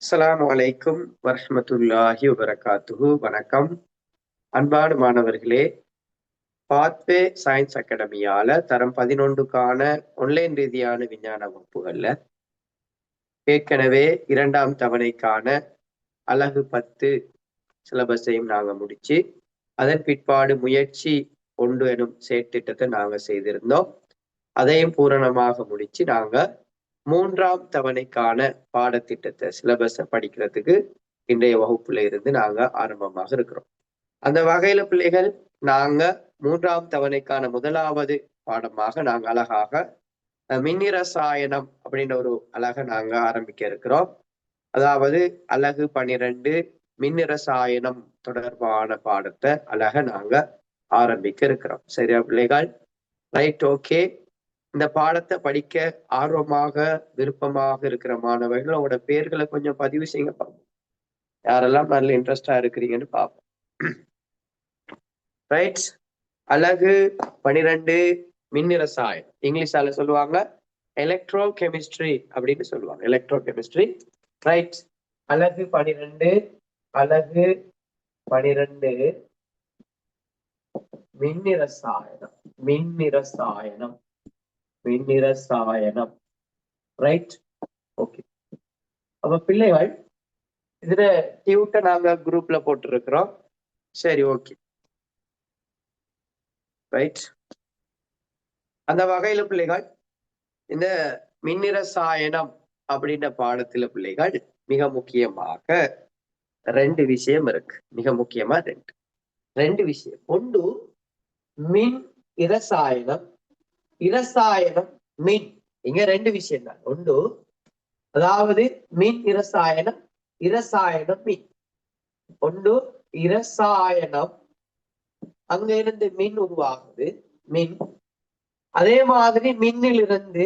அஸ்ஸலாமு அலைக்கும் வரஹ்மத்துல்லாஹி வபரகாத்துஹு. வணக்கம் அன்பான மாணவர்களே, பாத்வே சயின்ஸ் அகாடமியால தரம் 11க்கான ஆன்லைன் ரீதியான விஞ்ஞான வகுப்புகள்ல ஏற்கனவே 2ஆம் தவணைக்கான அலகு 10 சிலபஸையும் நாங்க முடிச்சு, அதன் பிற்பாடு முயற்சி 1 எனும் செயற்திட்டத்தை நாங்க செய்திருந்தோம். அதையும் பூரணமாக முடிச்சு நாங்க 3ஆம் தவணைக்கான பாடத்திட்டத்தை சிலபஸை படிக்கிறதுக்கு இன்றைய வகுப்புல இருந்து நாங்க ஆரம்பமாக இருக்கிறோம். அந்த வகையில பிள்ளைகள், நாங்க 3ஆம் தவணைக்கான முதலாவது பாடமாக நாங்க அழகாக மின்னிரசாயனம் அப்படின்ற ஒரு அழகை நாங்க ஆரம்பிக்க இருக்கிறோம். அதாவது அலகு 12 மின்னிரசாயனம் தொடர்பான பாடத்தை அழகை நாங்க ஆரம்பிக்க இருக்கிறோம். சரியா பிள்ளைகள்? Right, okay. இந்த பாடத்தை படிக்க ஆர்வமாக விருப்பமாக இருக்கிற மாணவர்கள் உங்களோட பேர்களை கொஞ்சம் பதிவு செய்யுங்க பார்ப்போம். யாரெல்லாம் நல்ல இன்ட்ரெஸ்டா இருக்கிறீங்கன்னு பார்ப்போம். ரைட், அலகு 12 மின்னிரசாயனம், இங்கிலீஷால சொல்லுவாங்க எலக்ட்ரோ கெமிஸ்ட்ரி அப்படின்னு சொல்லுவாங்க. Electro chemistry. ரைட், அலகு 12 மின்னிரசாயனம். Right, okay. அப்ப பிள்ளைகள், இதுல டியூட்டை நாங்க குரூப்ல போட்டுருக்கிறோம். சரி, ஓகே. ரைட், அந்த வகையில பிள்ளைகள், இந்த மின்னிரசாயனம் அப்படின்ற பாடத்துல பிள்ளைகள் மிக முக்கியமாக 2 விஷயம் இருக்கு. மிக முக்கியமா ரெண்டு விஷயம். ஒன்று மின் இரசாயனம், இரசாயனம் மின். இங்க 2 விஷயம் தான். ஒன்று அதாவது மின் இரசாயனம், இரசாயனம் மின். ஒன்று இரசாயனம், அங்க இருந்து மின் உருவாகுது, மின். அதே மாதிரி மின்னில் இருந்து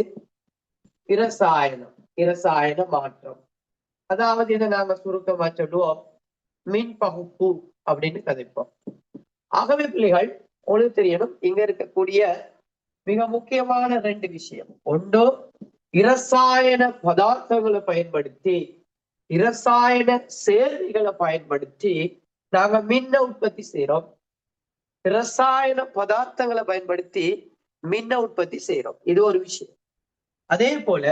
இரசாயனம், இரசாயன மாற்றம். அதாவது இதை நாங்க சுருக்கமா சொல்லுவோம் மின் பகுப்பு அப்படின்னு கதைப்போம். ஆகவே பிள்ளைகள், உங்களுக்கு தெரியணும், இங்க இருக்கக்கூடிய மிக முக்கியமான 2 விஷயம். ஒன்று இரசாயன பதார்த்தங்களை பயன்படுத்தி, இரசாயன சேர்வைகளை பயன்படுத்தி நாங்க மின்ன உற்பத்தி செய்யறோம். இரசாயன பதார்த்தங்களை பயன்படுத்தி மின்ன உற்பத்தி செய்யறோம். இது ஒரு விஷயம். அதே போல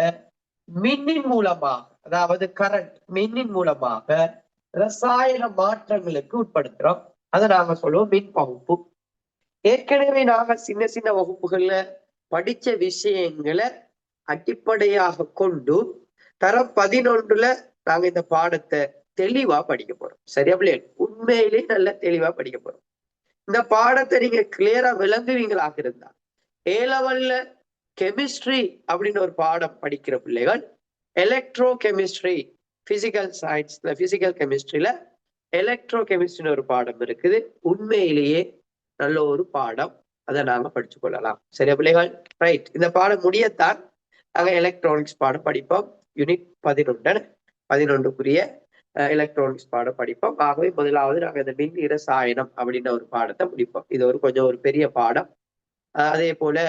மின்னின் மூலமாக, அதாவது கரண்ட், மின்னின் மூலமாக ரசாயன மாற்றங்களுக்கு உட்படுத்துறோம். அதை நாங்க சொல்லுவோம் மின் பகுப்பு. ஏற்கனவே நாங்க சின்ன சின்ன வகுப்புகள்ல படிச்ச விஷயங்களை அடிப்படையாக கொண்டு தரம் 11ல நாங்க இந்த பாடத்தை தெளிவா படிக்க போறோம். சரியா பிள்ளைகள்? உண்மையிலே நல்ல தெளிவா படிக்க போறோம். இந்த பாடத்தை நீங்க கிளியரா விளங்குவீங்களாக இருந்தா, ஏ லெவல்ல கெமிஸ்ட்ரி அப்படின்னு ஒரு பாடம் படிக்கிற பிள்ளைகள் எலக்ட்ரோ கெமிஸ்ட்ரி, பிசிக்கல் சயின்ஸ்ல, பிசிக்கல் கெமிஸ்ட்ரியில எலக்ட்ரோ கெமிஸ்ட்ரின்னு ஒரு பாடம் இருக்குது. உண்மையிலேயே நல்ல ஒரு பாடம். அதை நாங்க படிச்சு கொள்ளலாம். சரியா பிள்ளைகள்? ரைட், இந்த பாடம் முடியத்தான் நாங்க எலக்ட்ரானிக்ஸ் பாடம் படிப்போம். யூனிட் 11க்குரிய எலக்ட்ரானிக்ஸ் பாடம் படிப்போம். ஆகவே முதலாவது நாங்க இந்த மின் இரசாயனம் அப்படின்ற ஒரு பாடத்தை முடிப்போம். இது ஒரு பெரிய பாடம். அதே போல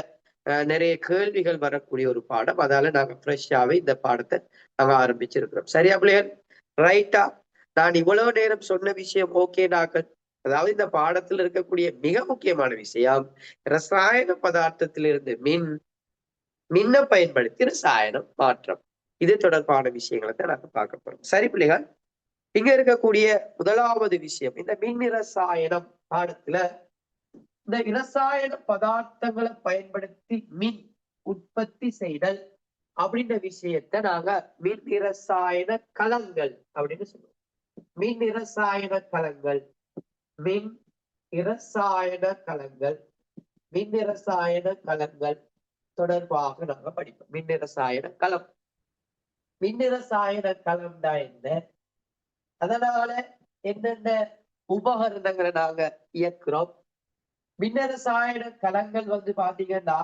நிறைய கேள்விகள் வரக்கூடிய ஒரு பாடம். அதால நாங்க ஃப்ரெஷ்ஷாவே இந்த பாடத்தை நாங்க ஆரம்பிச்சிருக்கிறோம். சரியா பிள்ளைகள்? ரைட்டா? நான் இவ்வளவு நேரம் சொன்ன விஷயம் ஓகே நாங்கள்? அதாவது இந்த பாடத்துல இருக்கக்கூடிய மிக முக்கியமான விஷயம் ரசாயன பதார்த்தத்திலிருந்து மின்ன பயன்படுத்தி ரசாயனம் மாற்றம். இது தொடர்பான விஷயங்களை தான் நாங்க பார்க்க போறோம். சரி பிள்ளைகள், இங்க இருக்கக்கூடிய முதலாவது விஷயம், இந்த மின் இரசாயனம் பாடத்துல இந்த இரசாயன பதார்த்தங்களை பயன்படுத்தி மின் உற்பத்தி செய்தல் அப்படின்ற விஷயத்த நாங்க மின் இரசாயன களங்கள் அப்படின்னு சொல்லுவோம். மின் இரசாயன களங்கள், மின் இரசாயன களங்கள், மின் இரசாயன களங்கள் தொடர்பாக நாங்க படிப்போம். மின் இரசாயன களம், மின் இரசாயன களம்னா என்ன, அதனால என்னென்ன உபகரணங்களை நாங்க இயக்குறோம், மின்னரசாயன களங்கள் பாத்தீங்கன்னா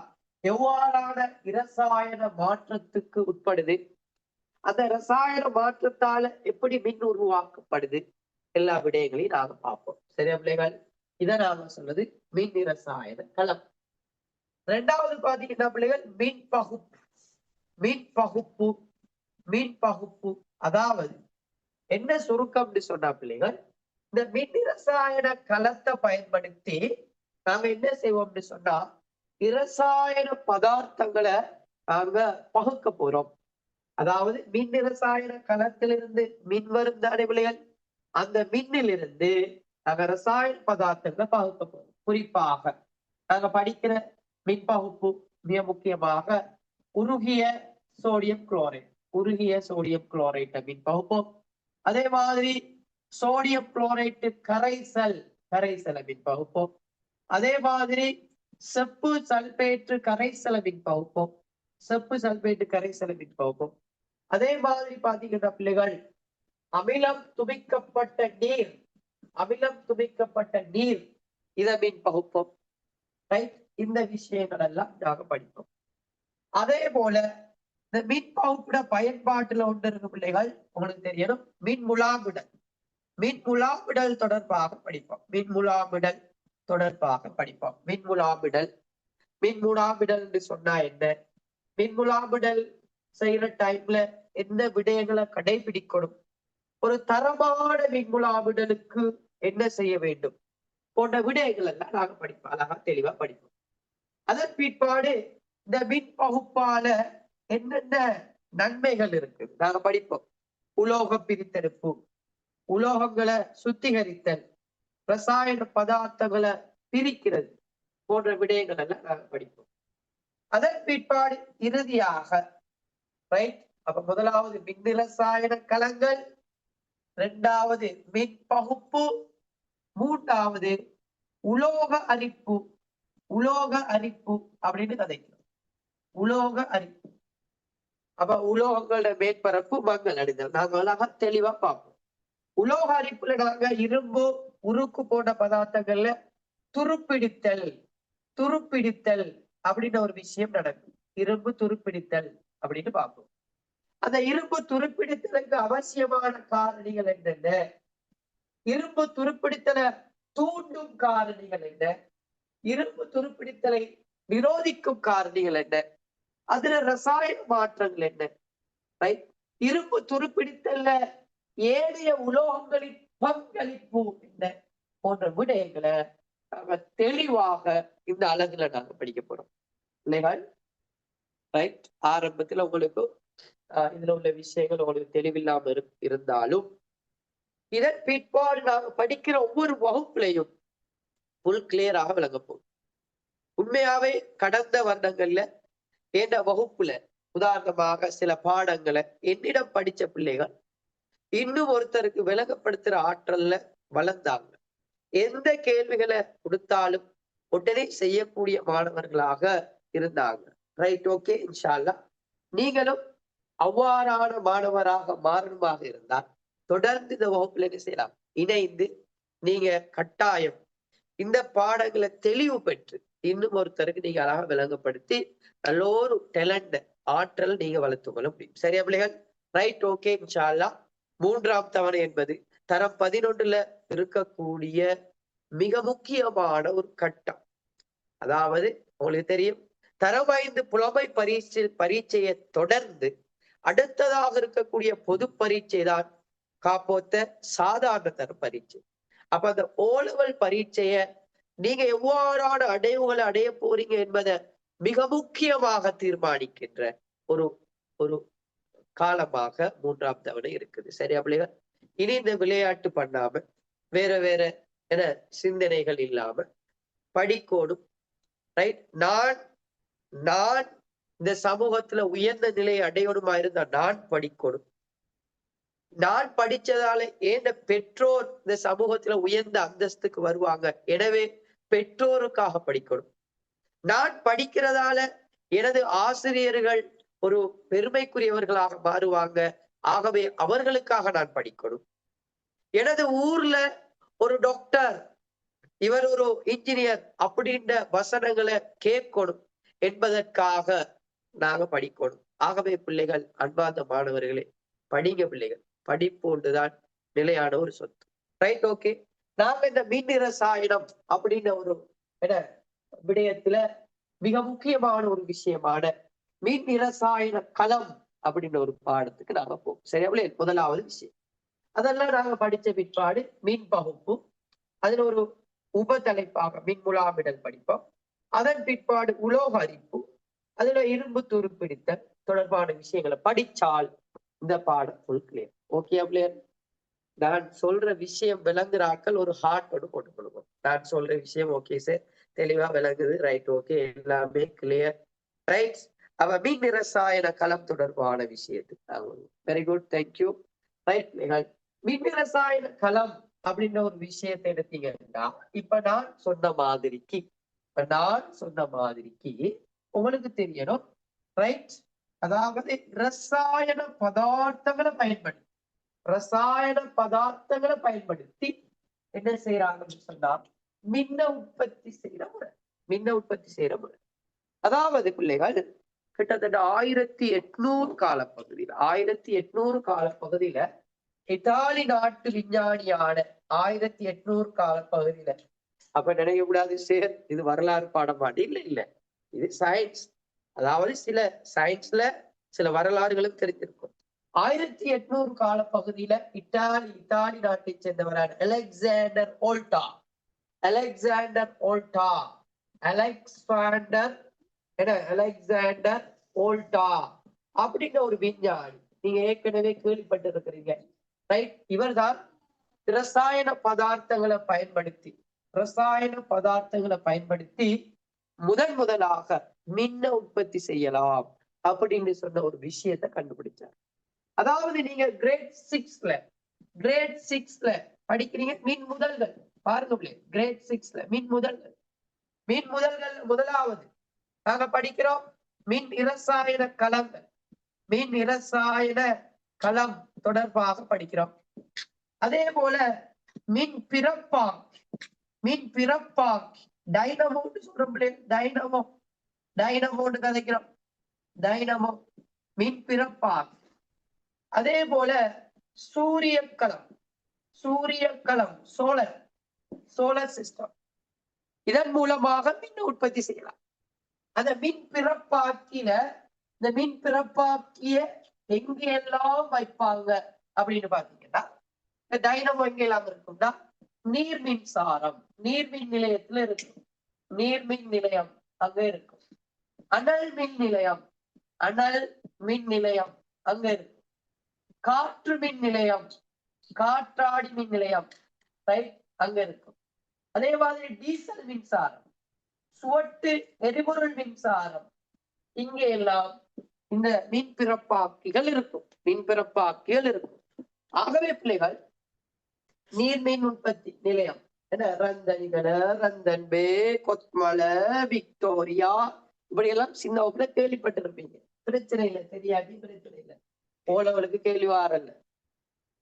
எவ்வாறான இரசாயன மாற்றத்துக்கு உட்படுது, அந்த ரசாயன மாற்றத்தால எப்படி மின் உருவாக்கப்படுது, எல்லா விடயங்களையும் நாங்க பார்ப்போம். சரியா பிள்ளைகள்? இதை நாங்க சொன்னது மின் இரசாயன களம். 2வது பாத்தீங்கன்னா பிள்ளைகள் மின் பகுப்பு. மின் பகுப்பு, மின் பகுப்பு அதாவது என்ன சுருக்கம்னு சொன்னா பிள்ளைகள், இந்த மின் இரசாயன களத்தை பயன்படுத்தி நாங்க என்ன செய்வோம்னு சொன்னா இரசாயன பதார்த்தங்களை நாங்க பகுக்க போறோம். அதாவது மின் இரசாயன களத்திலிருந்து மின் வரும் தானே பிள்ளைகள், அந்த மின்னிலிருந்து நாங்க ரசாயன பதார்த்தங்களை பகுக்க போறோம். குறிப்பாக நாங்க படிக்கிற மின் பகுப்பு மிக முக்கியமாக உருகிய சோடியம் குளோரைட், உருகிய சோடியம் குளோரைட் மின் பகுப்போம். அதே மாதிரி சோடியம் குளோரைட்டு கரைசல், கரைசல மின் பகுப்போம். அதே மாதிரி செப்பு சல்பேட்டு கரைசல மின் பகுப்போம், செப்பு சல்பேட்டு கரைசல மின் பகுப்போம். அதே மாதிரி பாத்தீங்கன்னா பிள்ளைகள் அமிலம் துமிக்கப்பட்ட நீர், அமிலம் துமிக்கப்பட்ட நீர் இத மின் பகுப்போம். ரைட், இந்த விஷயங்கள் எல்லாம் நாங்க படிப்போம். அதே போல இந்த மின் பகுப்புட பயன்பாட்டுல ஒன்று இருக்கு பிள்ளைகள், உங்களுக்கு தெரியணும், மின் முலாமிடல், மின் முலாமிடல் தொடர்பாக படிப்போம். மின் முலாமிடல் தொடர்பாக படிப்போம். மின் முலாமிடல், மின் முலாமிடல் சொன்னா என்ன, மின் முலாமிடல் செய்யற டைம்ல என்ன விடயங்களை கடைபிடிக்கணும், ஒரு தரமான மின் முலாமிடலுக்கு என்ன செய்ய வேண்டும் போன்ற விடயங்கள் எல்லாம் நாங்க படிப்போம். அழகா தெளிவா படிப்போம். அதன் பிற்பாடு இந்த மின் பகுப்பால என்னென்ன நன்மைகள் இருக்கு நாங்க படிப்போம். உலோக பிரித்தெடுப்பு, உலோகங்களை சுத்திகரித்தல், ரசாயன பதார்த்தங்களை பிரிக்கிறது போன்ற விடயங்கள் எல்லாம் நாங்க படிப்போம். அதன் பிற்பாடு இறுதியாக ரைட், அப்ப முதலாவது மின் ரசாயன களங்கள், இரண்டாவது மின் பகுப்பு, மூன்றாவது உலோக அரிப்பு, உலோக அரிப்பு அப்படின்னு கதைக்கிறோம். உலோக அரிப்பு, அப்ப உலோகங்களோட மேற்பரப்பு மங்கள் அடைதல் நாங்க அழகா தெளிவா பார்ப்போம். உலோக அரிப்புல நாங்க இரும்பு உருக்கு போன்ற பதார்த்தங்கள்ல துருப்பிடித்தல், துருப்பிடித்தல் அப்படின்னு ஒரு விஷயம் நடக்கும். இரும்பு துருப்பிடித்தல் அப்படின்னு பார்ப்போம். அந்த இரும்பு துருப்பிடித்தலுக்கு அவசியமான காரணிகள் என்னென்ன, இரும்பு துருப்பிடித்தலை தூண்டும் காரணிகள் என்ன, இரும்பு துருப்பிடித்தலை நிரோதிக்கும் காரணிகள் என்ன, அதுல ரசாயன மாற்றங்கள் என்ன, ரைட், இரும்பு துருப்பிடித்தல்ல ஏனைய உலோகங்களின் பங்களிப்பு என்ன போன்ற விடயங்களை நாங்க தெளிவாக இந்த அலகுல நாங்க படிக்க போறோம் இல்லைகள். ரைட், ஆரம்பத்துல உங்களுக்கு இதுல உள்ள விஷயங்கள் உங்களுக்கு தெளிவில்லாம இருந்தாலும் இதன் பிற்பாடு நாங்க படிக்கிற ஒவ்வொரு வகுப்புலையும் ஃபுல் கிளியராக விளங்கப்போம். உண்மையாவே கடந்த வருடங்கள்ல என்ற வகுப்புல உதாரணமாக சில பாடங்களை என்னிடம் படிச்ச பிள்ளைகள் இன்னும் ஒருத்தருக்கு விளங்கப்படுத்துற ஆற்றல்ல வளர்ந்தாங்க. எந்த கேள்விகளை கொடுத்தாலும் உடனே செய்யக்கூடிய மாணவர்களாக இருந்தாங்க. ரைட், ஓகே, இன்ஷா அல்லாஹ் நீங்களும் அவ்வாறான மாணவராக மாறணுமாக இருந்தால் தொடர்ந்து இந்த வகுப்புல என்ன செய்யலாம், இணைந்து நீங்க கட்டாயம் இந்த பாடங்களை தெளிவு பெற்று இன்னும் ஒருத்தருக்கு நீங்க அழகாக விளங்கப்படுத்தி நல்ல ஒரு டேலண்ட் ஆற்றல் நீங்க வளர்த்துக் கொள்ள முடியும். சரியா பிள்ளைகள்? ரைட், ஓகே, இன்ஷா அல்லாஹ் மூன்றாம் தவணை என்பது தரம் 11ல இருக்கக்கூடிய மிக முக்கியமான ஒரு கட்டம். அதாவது உங்களுக்கு தெரியும், தரம் 5 புலமை பரீட்சையை தொடர்ந்து அடுத்ததாக இருக்கக்கூடிய பொது பரீட்சை தான் காப்போத்த சாதாரண தர பரீட்சை. அப்ப அந்த ஓலவல் பரீட்சைய நீங்க எவ்வாறான அடைவுகளை அடைய போறீங்க என்பதை மிக முக்கியமாக தீர்மானிக்கின்ற ஒரு ஒரு காலமாக மூன்றாம் தவணை இருக்குது. சரியா பிள்ளைகள்? இனி இந்த விளையாட்டு பண்ணாம வேற வேற என சிந்தனைகள் இல்லாம படிக்கோடும். ரைட், நான் நான் இந்த சமூகத்துல உயர்ந்த நிலையை அடையணுமா இருந்தா நான் படிக்கணும். நான் படிச்சதால ஏன் பெற்றோர் இந்த சமூகத்துல உயர்ந்த அந்தஸ்துக்கு வருவாங்க, எனவே பெற்றோருக்காக படிக்கணும். நான் படிக்கிறதால எனது ஆசிரியர்கள் ஒரு பெருமைக்குரியவர்களாக மாறுவாங்க, ஆகவே அவர்களுக்காக நான் படிக்கணும். எனது ஊர்ல ஒரு டாக்டர், இவர் ஒரு இன்ஜினியர் அப்படின்ற வசனங்களை கேட்கணும் என்பதற்காக நாங்க படிக்கணும். ஆகவே பிள்ளைகள், அன்பார்ந்த மாணவர்களே, படிங்க பிள்ளைகள். படிப்பு ஒன்றுதான் நிலையான ஒரு சொத்து. Right, okay. நாங்க இந்த மின் ரசாயனம் அப்படின்ற ஒரு விடயத்துல மிக முக்கியமான ஒரு விஷயமான மின் ரசாயன களம் அப்படின்ற ஒரு பாடத்துக்கு நாங்க போவோம். சரியா பிள்ளைகள்? முதலாவது விஷயம் அதெல்லாம் நாங்க படிச்ச பிற்பாடு மின் பகுப்பு, அதுல ஒரு உப தலைப்பாக மின்முலாமிடல் படிப்போம். அதன் பிற்பாடு உலோக அரிப்பு, அதுல இரும்பு துருப்பிடித்தல் தொடர்பான விஷயங்களை படிச்சால் இந்த பாடம் ஃபுல் கிளியர். Okay player? நான் சொல்ற விஷயம் விளங்குறாக்கள் ஒரு ஹார்ட்டோடு போட்டுக் கொள்வோம். நான் சொல்ற விஷயம் ஓகே சார், தெளிவா விளங்குது, ரைட், ஓகே, எல்லாமே கிளியர், ரைட். அவ மின் ரசாயன களம் தொடர்பான விஷயத்துக்கு வெரி குட், தேங்க்யூ, ரைட். மின் ரசாயன களம் அப்படின்ற ஒரு விஷயத்தை எடுத்தீங்கன்னா, இப்ப நான் சொன்ன மாதிரிக்கு உங்களுக்கு தெரியணும், ரைட். அதாவது ரசாயன பதார்த்தங்களை பயன்படுத்தி என்ன செய்யறாங்கன்னு சொன்னா மின்ன உற்பத்தி செய்யற முறை. அதாவது பிள்ளைகள் கிட்டத்தட்ட 1800 காலப்பகுதியில இத்தாலி நாட்டு விஞ்ஞானியான 1800 காலப்பகுதியில, அப்ப நினைக்க கூடாது சார் இது வரலாறு பாடமாட்டி, இல்ல, இது சயின்ஸ். அதாவது சில சயின்ஸ்ல சில வரலாறுகளும் தெரிஞ்சிருக்கும். 1800 காலப்பகுதியில இத்தாலி நாட்டை சேர்ந்தவரான அலெக்சாண்டர் ஓல்டா அப்படின்ற ஒரு விஞ்ஞானி, நீங்க ஏற்கனவே கேள்விப்பட்டிருக்கிறீங்க, ரைட். இவர் தான் ரசாயன பதார்த்தங்களை பயன்படுத்தி முதலாக மின்ன உற்பத்தி செய்யலாம் அப்படின்னு சொன்ன ஒரு விஷயத்தை கண்டுபிடிச்சார். அதாவது நீங்க கிரேட் சிக்ஸ்ல படிக்கிறீங்க மின் முதல்கள், பாருங்க கிரேட் 6ல மின் முதல்கள் முதலாவது நாங்க படிக்கிறோம் மின் இரசாயன களம் தொடர்பாக படிக்கிறோம். அதே போல மின் பிறப்பாக்கி டைனமோன்னு சொல்றோம், டைனமோன்னு கதைக்கிறோம், மின் பிறப்பாக்கி. அதே போல சூரிய களம் சோலர் சிஸ்டம், இதன் மூலமாக மின் உற்பத்தி செய்யலாம். அந்த மின் பிறப்பாக்கிய எங்கெல்லாம் வைப்பாங்க அப்படின்னு பாத்தீங்கன்னா, டைனமோ எங்கெல்லாம் இருக்கும்னா நீர்மின் நிலையத்துல இருக்கும், நீர்மின் நிலையம் அங்க இருக்கும். அனல் மின் நிலையம் அங்க இருக்கும். காற்று மின் நிலையம், காற்றாடி மின் நிலையம், ரைட், அங்க இருக்கும். அதே மாதிரி டீசல் மின்சாரம், சுவட்டு எரிபொருள் மின்சாரம், இங்க எல்லாம் இந்த மின் பிறப்பாக்கிகள் இருக்கும். ஆகவே பிள்ளைகள் நீர்மின் உற்பத்தி நிலையம் ரந்தன் பே, கொத்மலை, விக்டோரியா, இப்படி எல்லாம் சின்ன வகுப்புல கேள்விப்பட்டிருப்பீங்க. பிரச்சனை இல்லை, தெரியாட்டி பிரச்சனை இல்லை, போலவளுக்கு கேள்வி வாரல்ல.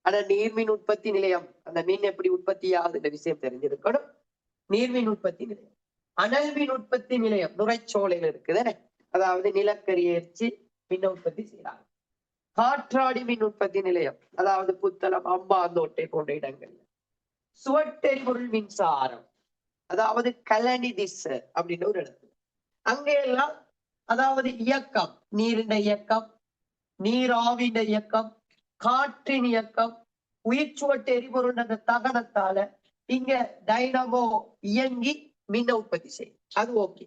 ஆனா நீர்மின் உற்பத்தி நிலையம், அந்த மீன் எப்படி உற்பத்தி ஆகுதுன்ற விஷயம் தெரிஞ்சிருக்கணும். நீர்மின் உற்பத்தி நிலையம். அனல் மின் உற்பத்தி நிலையம் நுரைச்சோலையில் இருக்குதுன்னு, அதாவது நிலக்கரி எரிச்சு மின் உற்பத்தி செய்யறாங்க. காற்றாடி மின் உற்பத்தி நிலையம், அதாவது புத்தளம், அம்பாந்தோட்டை போன்ற இடங்கள்ல. சுவட்டெரிபொருள் மின்சாரம், அதாவது கலனிதிஸ் அப்படின்னு ஒரு இடத்துல, அங்க எல்லாம் அதாவது இயக்கம், நீரின் இயக்கம், நீராவின் இயக்கம், காற்றின் இயக்கம், உயிர் சுவட்டு எரிபொருள் அந்த தகனத்தால இங்க டைனமோ இயங்கி மின்ன உற்பத்தி செய்யும். அது ஓகே.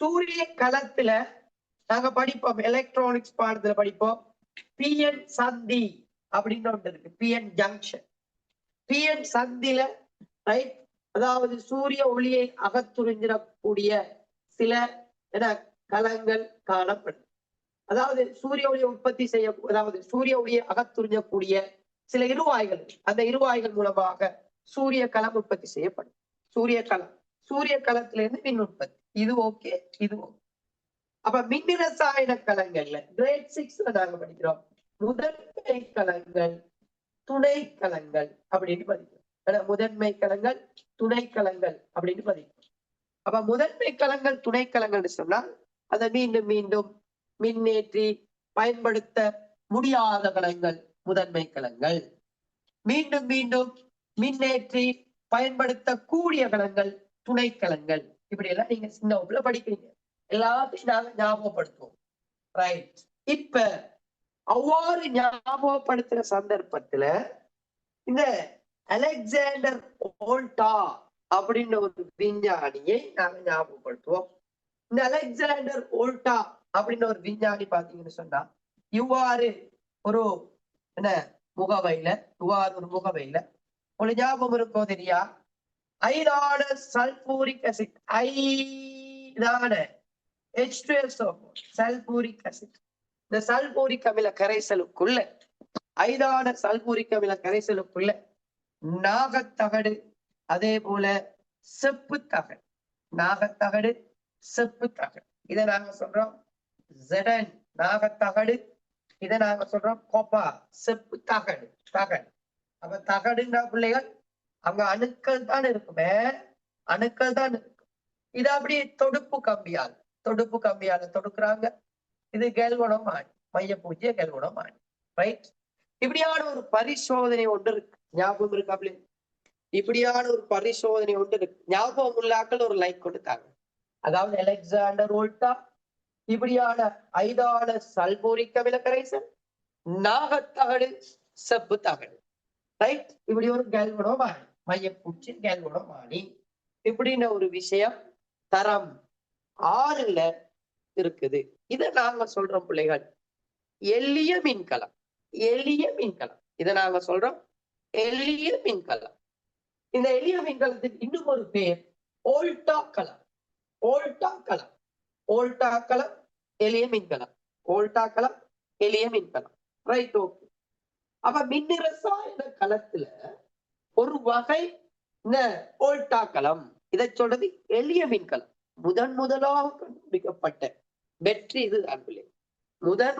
சூரிய களத்துல நாங்க படிப்போம், எலக்ட்ரானிக்ஸ் பாடத்துல படிப்போம், பிஎன் சந்தி அப்படின்னு ஒன்று இருக்கு, பிஎன் ஜங்ஷன். பிஎன் சந்தில, ரைட், அதாவது சூரிய ஒளியை அகத்துறிஞ்சிடக்கூடிய சில களங்கள் காணப்படும். அதாவது சூரிய ஒளியை உற்பத்தி அதாவது சூரிய ஒளியை அகத்துறிஞ்சக்கூடிய சில இருவாய்கள், அந்த இருவாய்கள் மூலமாக சூரிய களம் உற்பத்தி செய்யப்படும். சூரிய களத்திலிருந்து மின் உற்பத்தி, இது ஓகே, இது ஓகே. அப்ப மின் ரசாயன களங்கள்ல கிரேட் 6ல நாங்க படிக்கிறோம் முதன்மை களங்கள், துணை களங்கள் அப்படின்னு படிக்கிறோம். முதன்மை களங்கள், துணை களங்கள் அப்படின்னு படிக்கிறோம். அப்ப முதன்மை களங்கள், துணை களங்கள்னு சொன்னால் அதை மீண்டும் மின்னேற்றி பயன்படுத்த முடியாத களங்கள் முதன்மை களங்கள். மீண்டும் மின்னேற்றி பயன்படுத்தக்கூடிய களங்கள் துணை களங்கள். இப்படி எல்லாம் நீங்க சின்ன வகுப்புல படிக்கிறீங்க, எல்லாத்தையும் நாங்க ஞாபகப்படுத்துவோம், ரைட். இப்ப அவ்வாறு ஞாபகப்படுத்துற சந்தர்ப்பத்துல இந்த அலெக்சாண்டர் ஓல்டா அப்படின்னு ஒரு விஞ்ஞானியை நாங்க ஞாபகப்படுத்துவோம். இந்த அலெக்சாண்டர் ஓல்டா அப்படின்னு ஒரு விஞ்ஞானி பாத்தீங்கன்னு சொன்னா இவ்வாறு ஒரு என்ன முகவையில உங்களுக்கு ஞாபகம் இருக்கோ தெரியா, ஐதான சல்பூரிக் அசிட், ஐதான H2SO4 சல்பூரிக் அசிட். இந்த சல்பூரிக் அமில கரைசலுக்குள்ள ஐதான சல்பூரிக் அமில கரைசலுக்குள்ள நாகத்தகடு, அதே போல செப்பு தகடு, நாகத்தகடு செப்பு தகடு, இதை நாங்க சொல்றோம் ஜெடன் நாகத்தகடு, இதை நாங்க சொல்றோம் கோப்பா செப்பு தகடு. அப்ப தகடுன்னா பிள்ளைகள் அங்க அணுக்கள் தான் இருக்குமே, அணுக்கள் தான் இருக்கும். இது அப்படியே தொடுப்பு கம்பியால தொடுக்குறாங்க. இது கெல்வனோமானி, மையப்பூச்சிய கெல்வனோமானி, ரைட். இப்படியான ஒரு பரிசோதனை ஒன்று இருக்கு, ஞாபகம் இருக்கா பிள்ளை? இப்படியான ஒரு பரிசோதனை ஒன்று இருக்கு. ஞாபகம் உள்ளாக்கள் ஒரு லைக் கொடுத்தாங்க. அதாவது அலெக்சாண்டர் ஓல்டா இப்படியான ஐதான சல்பூரிக் அமில கரைசல், நாகத்தகடு, செப்பு தகடு, ரைட். இப்படி ஒரு கெல்வனோமானி, மையப்பூச்சி கெல்வனோமானி, இப்படின்னு ஒரு விஷயம் தரம் 6ல இருக்குது. இதை நாங்க சொல்றோம் பிள்ளைகள் எளிய மின்கலம். இதை நாங்க சொல்றோம் எளிய மின்கலம். இந்த எளிய மின்கலத்துக்கு இன்னும் ஒரு பேர் ஓல்டா களம். எளிய மின்கலம், எளிய மின்கலம், ரைட். ஓகே. அப்ப மின்னிரசாயன களத்துல ஒரு வகை இந்த ஓல்டா களம், இதை சொல்றது எளிய மின்கலம். முதலாக கண்டுபிடிக்கப்பட்ட பெட்ரி இது அன்புலே,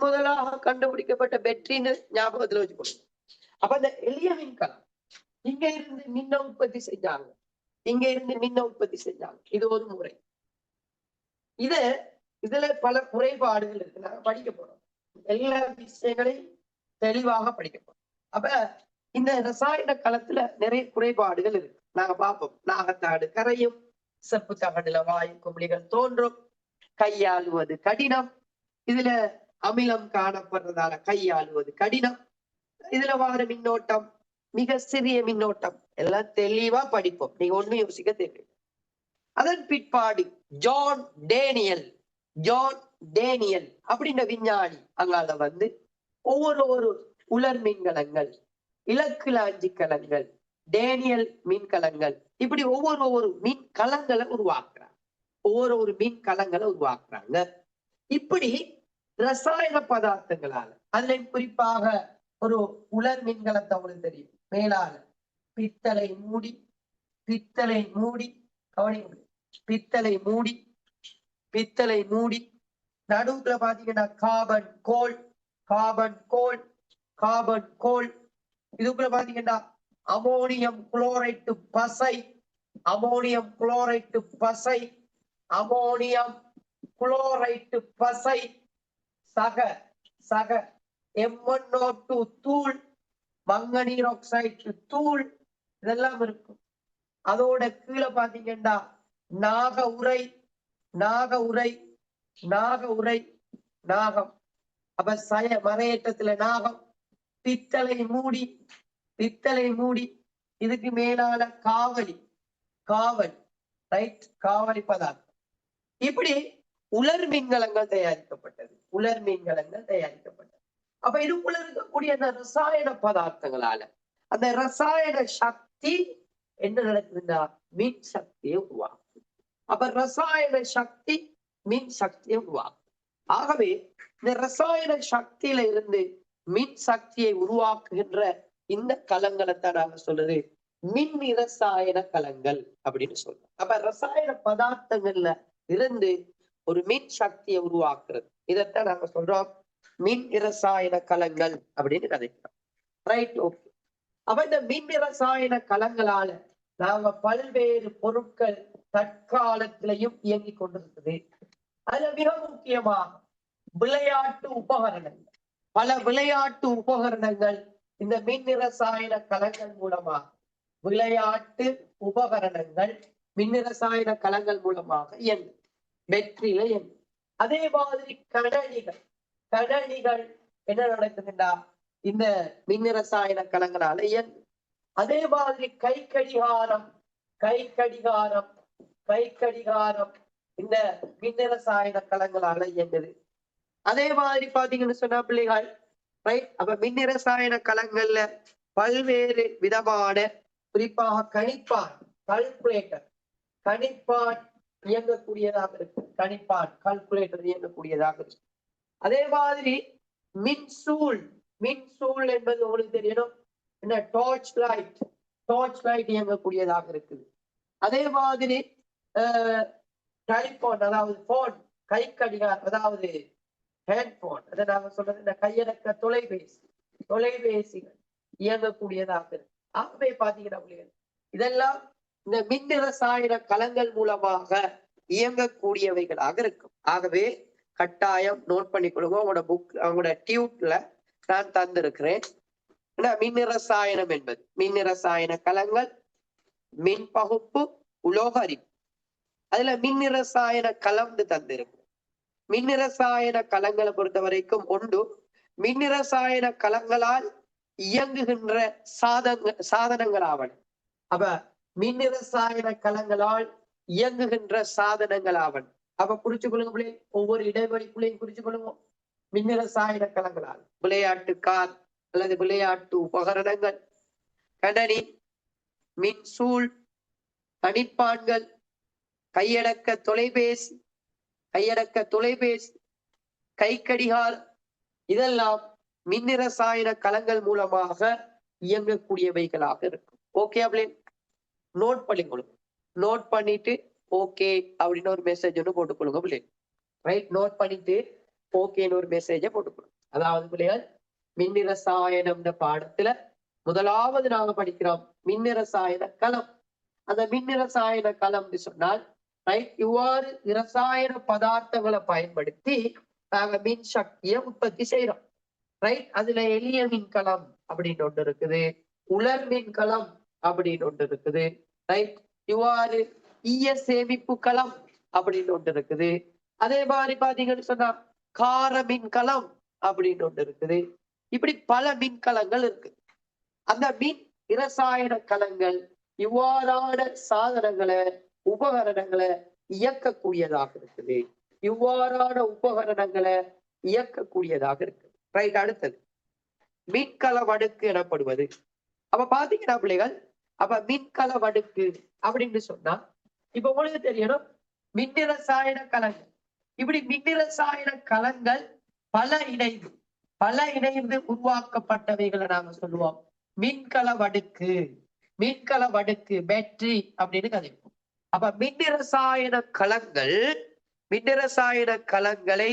முதலாக கண்டுபிடிக்கப்பட்ட பெட்ரின்னு ஞாபகத்துல வச்சுக்கணும். அப்ப இந்த எளிய மின்கலம் இங்க இருந்து மின்ன உற்பத்தி செஞ்சாங்க, இது ஒரு முறை. இதுல பல குறைபாடுகள் இருக்கு, நாங்க படிக்க போறோம். எல்லா விஷயங்களையும் தெளிவாக படிக்க போறோம். அப்ப இந்த ரசாயன களத்துல நிறைய குறைபாடுகள் இருக்கு, நாங்க பார்ப்போம். நாகத்தாடு கரையும், செப்பு தகடுல வாயு குமிழிகள் தோன்றும், கையாளுவது கடினம், இதுல அமிலம் காணப்படுறதால கையாளுவது கடினம், இதுல வார மின்னோட்டம் மிக சிறிய மின்னோட்டம், எல்லாம் தெளிவா படிப்போம், நீங்க ஒண்ணு யோசிக்க தேவை. அதன் பிற்பாடு ஜான் டேனியல் அப்படின்ற விஞ்ஞானி அங்கால வந்து ஒவ்வொரு உலர் மின்கலங்கள், இலக்குலாஞ்சி கலங்கள், டேனியல் மின்கலங்கள், இப்படி ஒவ்வொரு மின்கலங்களை உருவாக்குறாங்க. இப்படி ரசாயன பதார்த்தங்களால, அதுல குறிப்பாக ஒரு உலர் மின்கலத்தை உங்களுக்கு தெரியும், மேலால பித்தளை மூடி, பித்தளை மூடி, நடுவுல பாத்தீங்கன்னா கார்பன் கோல், இதுக்குள்ள பாத்தீங்கன்னா அமோனியம் குளோரைட்டு பசை, சக M1O2 தூள், மங்கனீர் ஆக்சைடு தூள், இதெல்லாம் இருக்கும். அதோட கீழே பாத்தீங்கன்னா நாக நாகம், அப்ப மறையேற்றத்துல நாகம், பித்தளை மூடி, இதுக்கு மேலான காவலி, ரைட், காவலி பதார்த்தம். இப்படி உலர் மின்கலங்கள் தயாரிக்கப்பட்டது. அப்ப இதுக்குள்ள இருக்கக்கூடிய அந்த ரசாயன பதார்த்தங்களால அந்த ரசாயன சக்தி என்ன நடக்குதுன்னா மின் சக்தியை உருவாக்கும். அப்ப ரசாயன சக்தி மின் சக்தியை உருவாக்கும். ஆகவே இந்த ரசாயன சக்தியில இருந்து மின் சக்தியை உருவாக்குகின்ற இந்த கலங்களைத்தான் நாங்க சொல்றது மின் இரசாயன கலங்கள் அப்படின்னு சொல்றோம். அப்ப ரசாயன பதார்த்தங்கள்ல இருந்து ஒரு மின் சக்தியை உருவாக்குறது, இதைத்தான் நாங்க சொல்றோம் மின் இரசாயன கலங்கள் அப்படின்னு கதைக்கிறோம், ரைட். ஓகே. அப்ப இந்த மின் இரசாயன கலங்களால நாம பல்வேறு பொருட்கள் தற்காலத்திலையும் இயங்கிக் கொண்டிருக்குது. அதுல மிக முக்கியமாக விளையாட்டு உபகரணங்கள், பல விளையாட்டு உபகரணங்கள் இந்த மின் இரசாயன கலங்கள் மூலமாக, விளையாட்டு உபகரணங்கள் மின் இரசாயன கலங்கள் மூலமாக இயங்கும், வெற்றியில இயங்கும். அதே மாதிரி கடனிகள் என்ன நடக்குதுன்னா இந்த மின் இரசாயன கலங்களால இயங்கும். அதே மாதிரி கை கடிகாரம் இந்த மின்னிரசாயன களங்களால இயங்குது. அதே மாதிரி பாத்தீங்கன்னு சொன்னா பிள்ளைகள் ரைட். அப்ப மின்னிரசாயன களங்கள்ல பல்வேறு விதமான குறிப்பாக கணிப்பான் கால்குலேட்டர் இயங்கக்கூடியதாக இருக்கு. கால்குலேட்டர் இயங்கக்கூடியதாக இருக்கு. அதே மாதிரி மின்சூல் என்பது உங்களுக்கு தெரியணும் என்ன, டார்ச் லைட் இயங்கக்கூடியதாக இருக்குது. அதே மாதிரி டெலிபோன் அதாவது போன் கை கடிகாரம் அதாவது ஹேண்ட்போன் அதை நாங்க சொல்றது இந்த கையடக்க தொலைபேசிகள் இயங்கக்கூடியதாக இருக்கு. ஆகவே பாத்தீங்கன்னா இதெல்லாம் இந்த மின்னிரசாயன களங்கள் மூலமாக இயங்கக்கூடியவைகளாக இருக்கும். ஆகவே கட்டாயம் நோட் பண்ணிக்கொள்ளுங்க. உங்களோட புக் அவங்களோட டியூப்ல நான் தந்திருக்கிறேன். மின்னிரசாயனம் என்பது மின்னிரசாயன களங்கள், மின் பகுப்பு, உலோக அறிவு. அதுல மின்னிரசாயன களம்னு தந்திருக்கு. மின்னிரசாயன களங்களை பொறுத்த வரைக்கும் ஒன்று மின்னிரசாயன களங்களால் இயங்குகின்ற சாதனங்கள் ஆவன. அப்ப மின்னிரசாயன களங்களால் இயங்குகின்ற சாதனங்கள் ஆவன. அப்ப குறிச்சு கொள்ளுங்க பிள்ளை, ஒவ்வொரு இடைவெளிக்குள்ளையும் குறிச்சு கொள்ளுங்க. மின்னிரசாயன களங்களால் விளையாட்டு கார் அல்லது விளையாட்டு உபகரணங்கள், கணனி, மின்சூல், கணிப்பான்கள், கையடக்க தொலைபேசி, கை கடிகாரம், இதெல்லாம் மின்னிரசாயன களங்கள் மூலமாக இயங்கக்கூடியவைகளாக இருக்கும். ஓகே அப்படி நோட் பண்ணிக்கொள்ளுங்க. நோட் பண்ணிட்டு ஓகே அப்படின்னு ஒரு மெசேஜ் ஒன்று போட்டுக்கொள்ளுங்க பிள்ளைங்க. ரைட். நோட் பண்ணிட்டு ஓகேன்னு ஒரு மெசேஜை போட்டுக்கொள்ளுங்க. அதாவது பிள்ளைகள் மின்னிரசாயனம் பாடத்துல முதலாவது நாங்க படிக்கிறோம் மின்னிரசாயன களம். அந்த மின்னிரசாயன களம் சொன்னால் ரைட், இவ்வாறு இரசாயன பதார்த்தங்களை பயன்படுத்தி நாங்க மின் சக்தியை உற்பத்தி செய்யறோம். ரைட். அதுல எளிய மின்கலம் அப்படின்னு ஒன்று இருக்குது, உலர் மின்கலம் அப்படின்னு ஒன்று இருக்குது. ரைட். இவ்வாறு ஈய சேமிப்பு களம் அப்படின்னு ஒன்று இருக்குது. அதே மாதிரி பாத்தீங்கன்னு சொன்னா கார மின்கலம் அப்படின்னு ஒன்று இருக்குது. இப்படி பல மின்கலங்கள் இருக்கு. அந்த மின் இரசாயன களங்கள் இவ்வாறான சாதனங்களை உபகரணங்களை இயக்கக்கூடியதாக இருக்குது. இவ்வாறான உபகரணங்களை இயக்கக்கூடியதாக இருக்கு. ரைட். அடுத்தது மின்கல வடுக்கு எனப்படுவது. அப்ப பாத்தீங்கன்னா பிள்ளைகள், அப்ப மின்கல வடுக்கு அப்படின்னு சொன்னா இப்ப உங்களுக்கு தெரியணும் மின்னிரசாயன களங்கள். இப்படி மின்னிரசாயன களங்கள் பல இணைந்து உருவாக்கப்பட்டவைகளை நாம சொல்லுவோம் மின்கல வடுக்கு பேட்டரி அப்படின்னு கதைப்போம். அப்ப மின்னிரசாயன களங்களை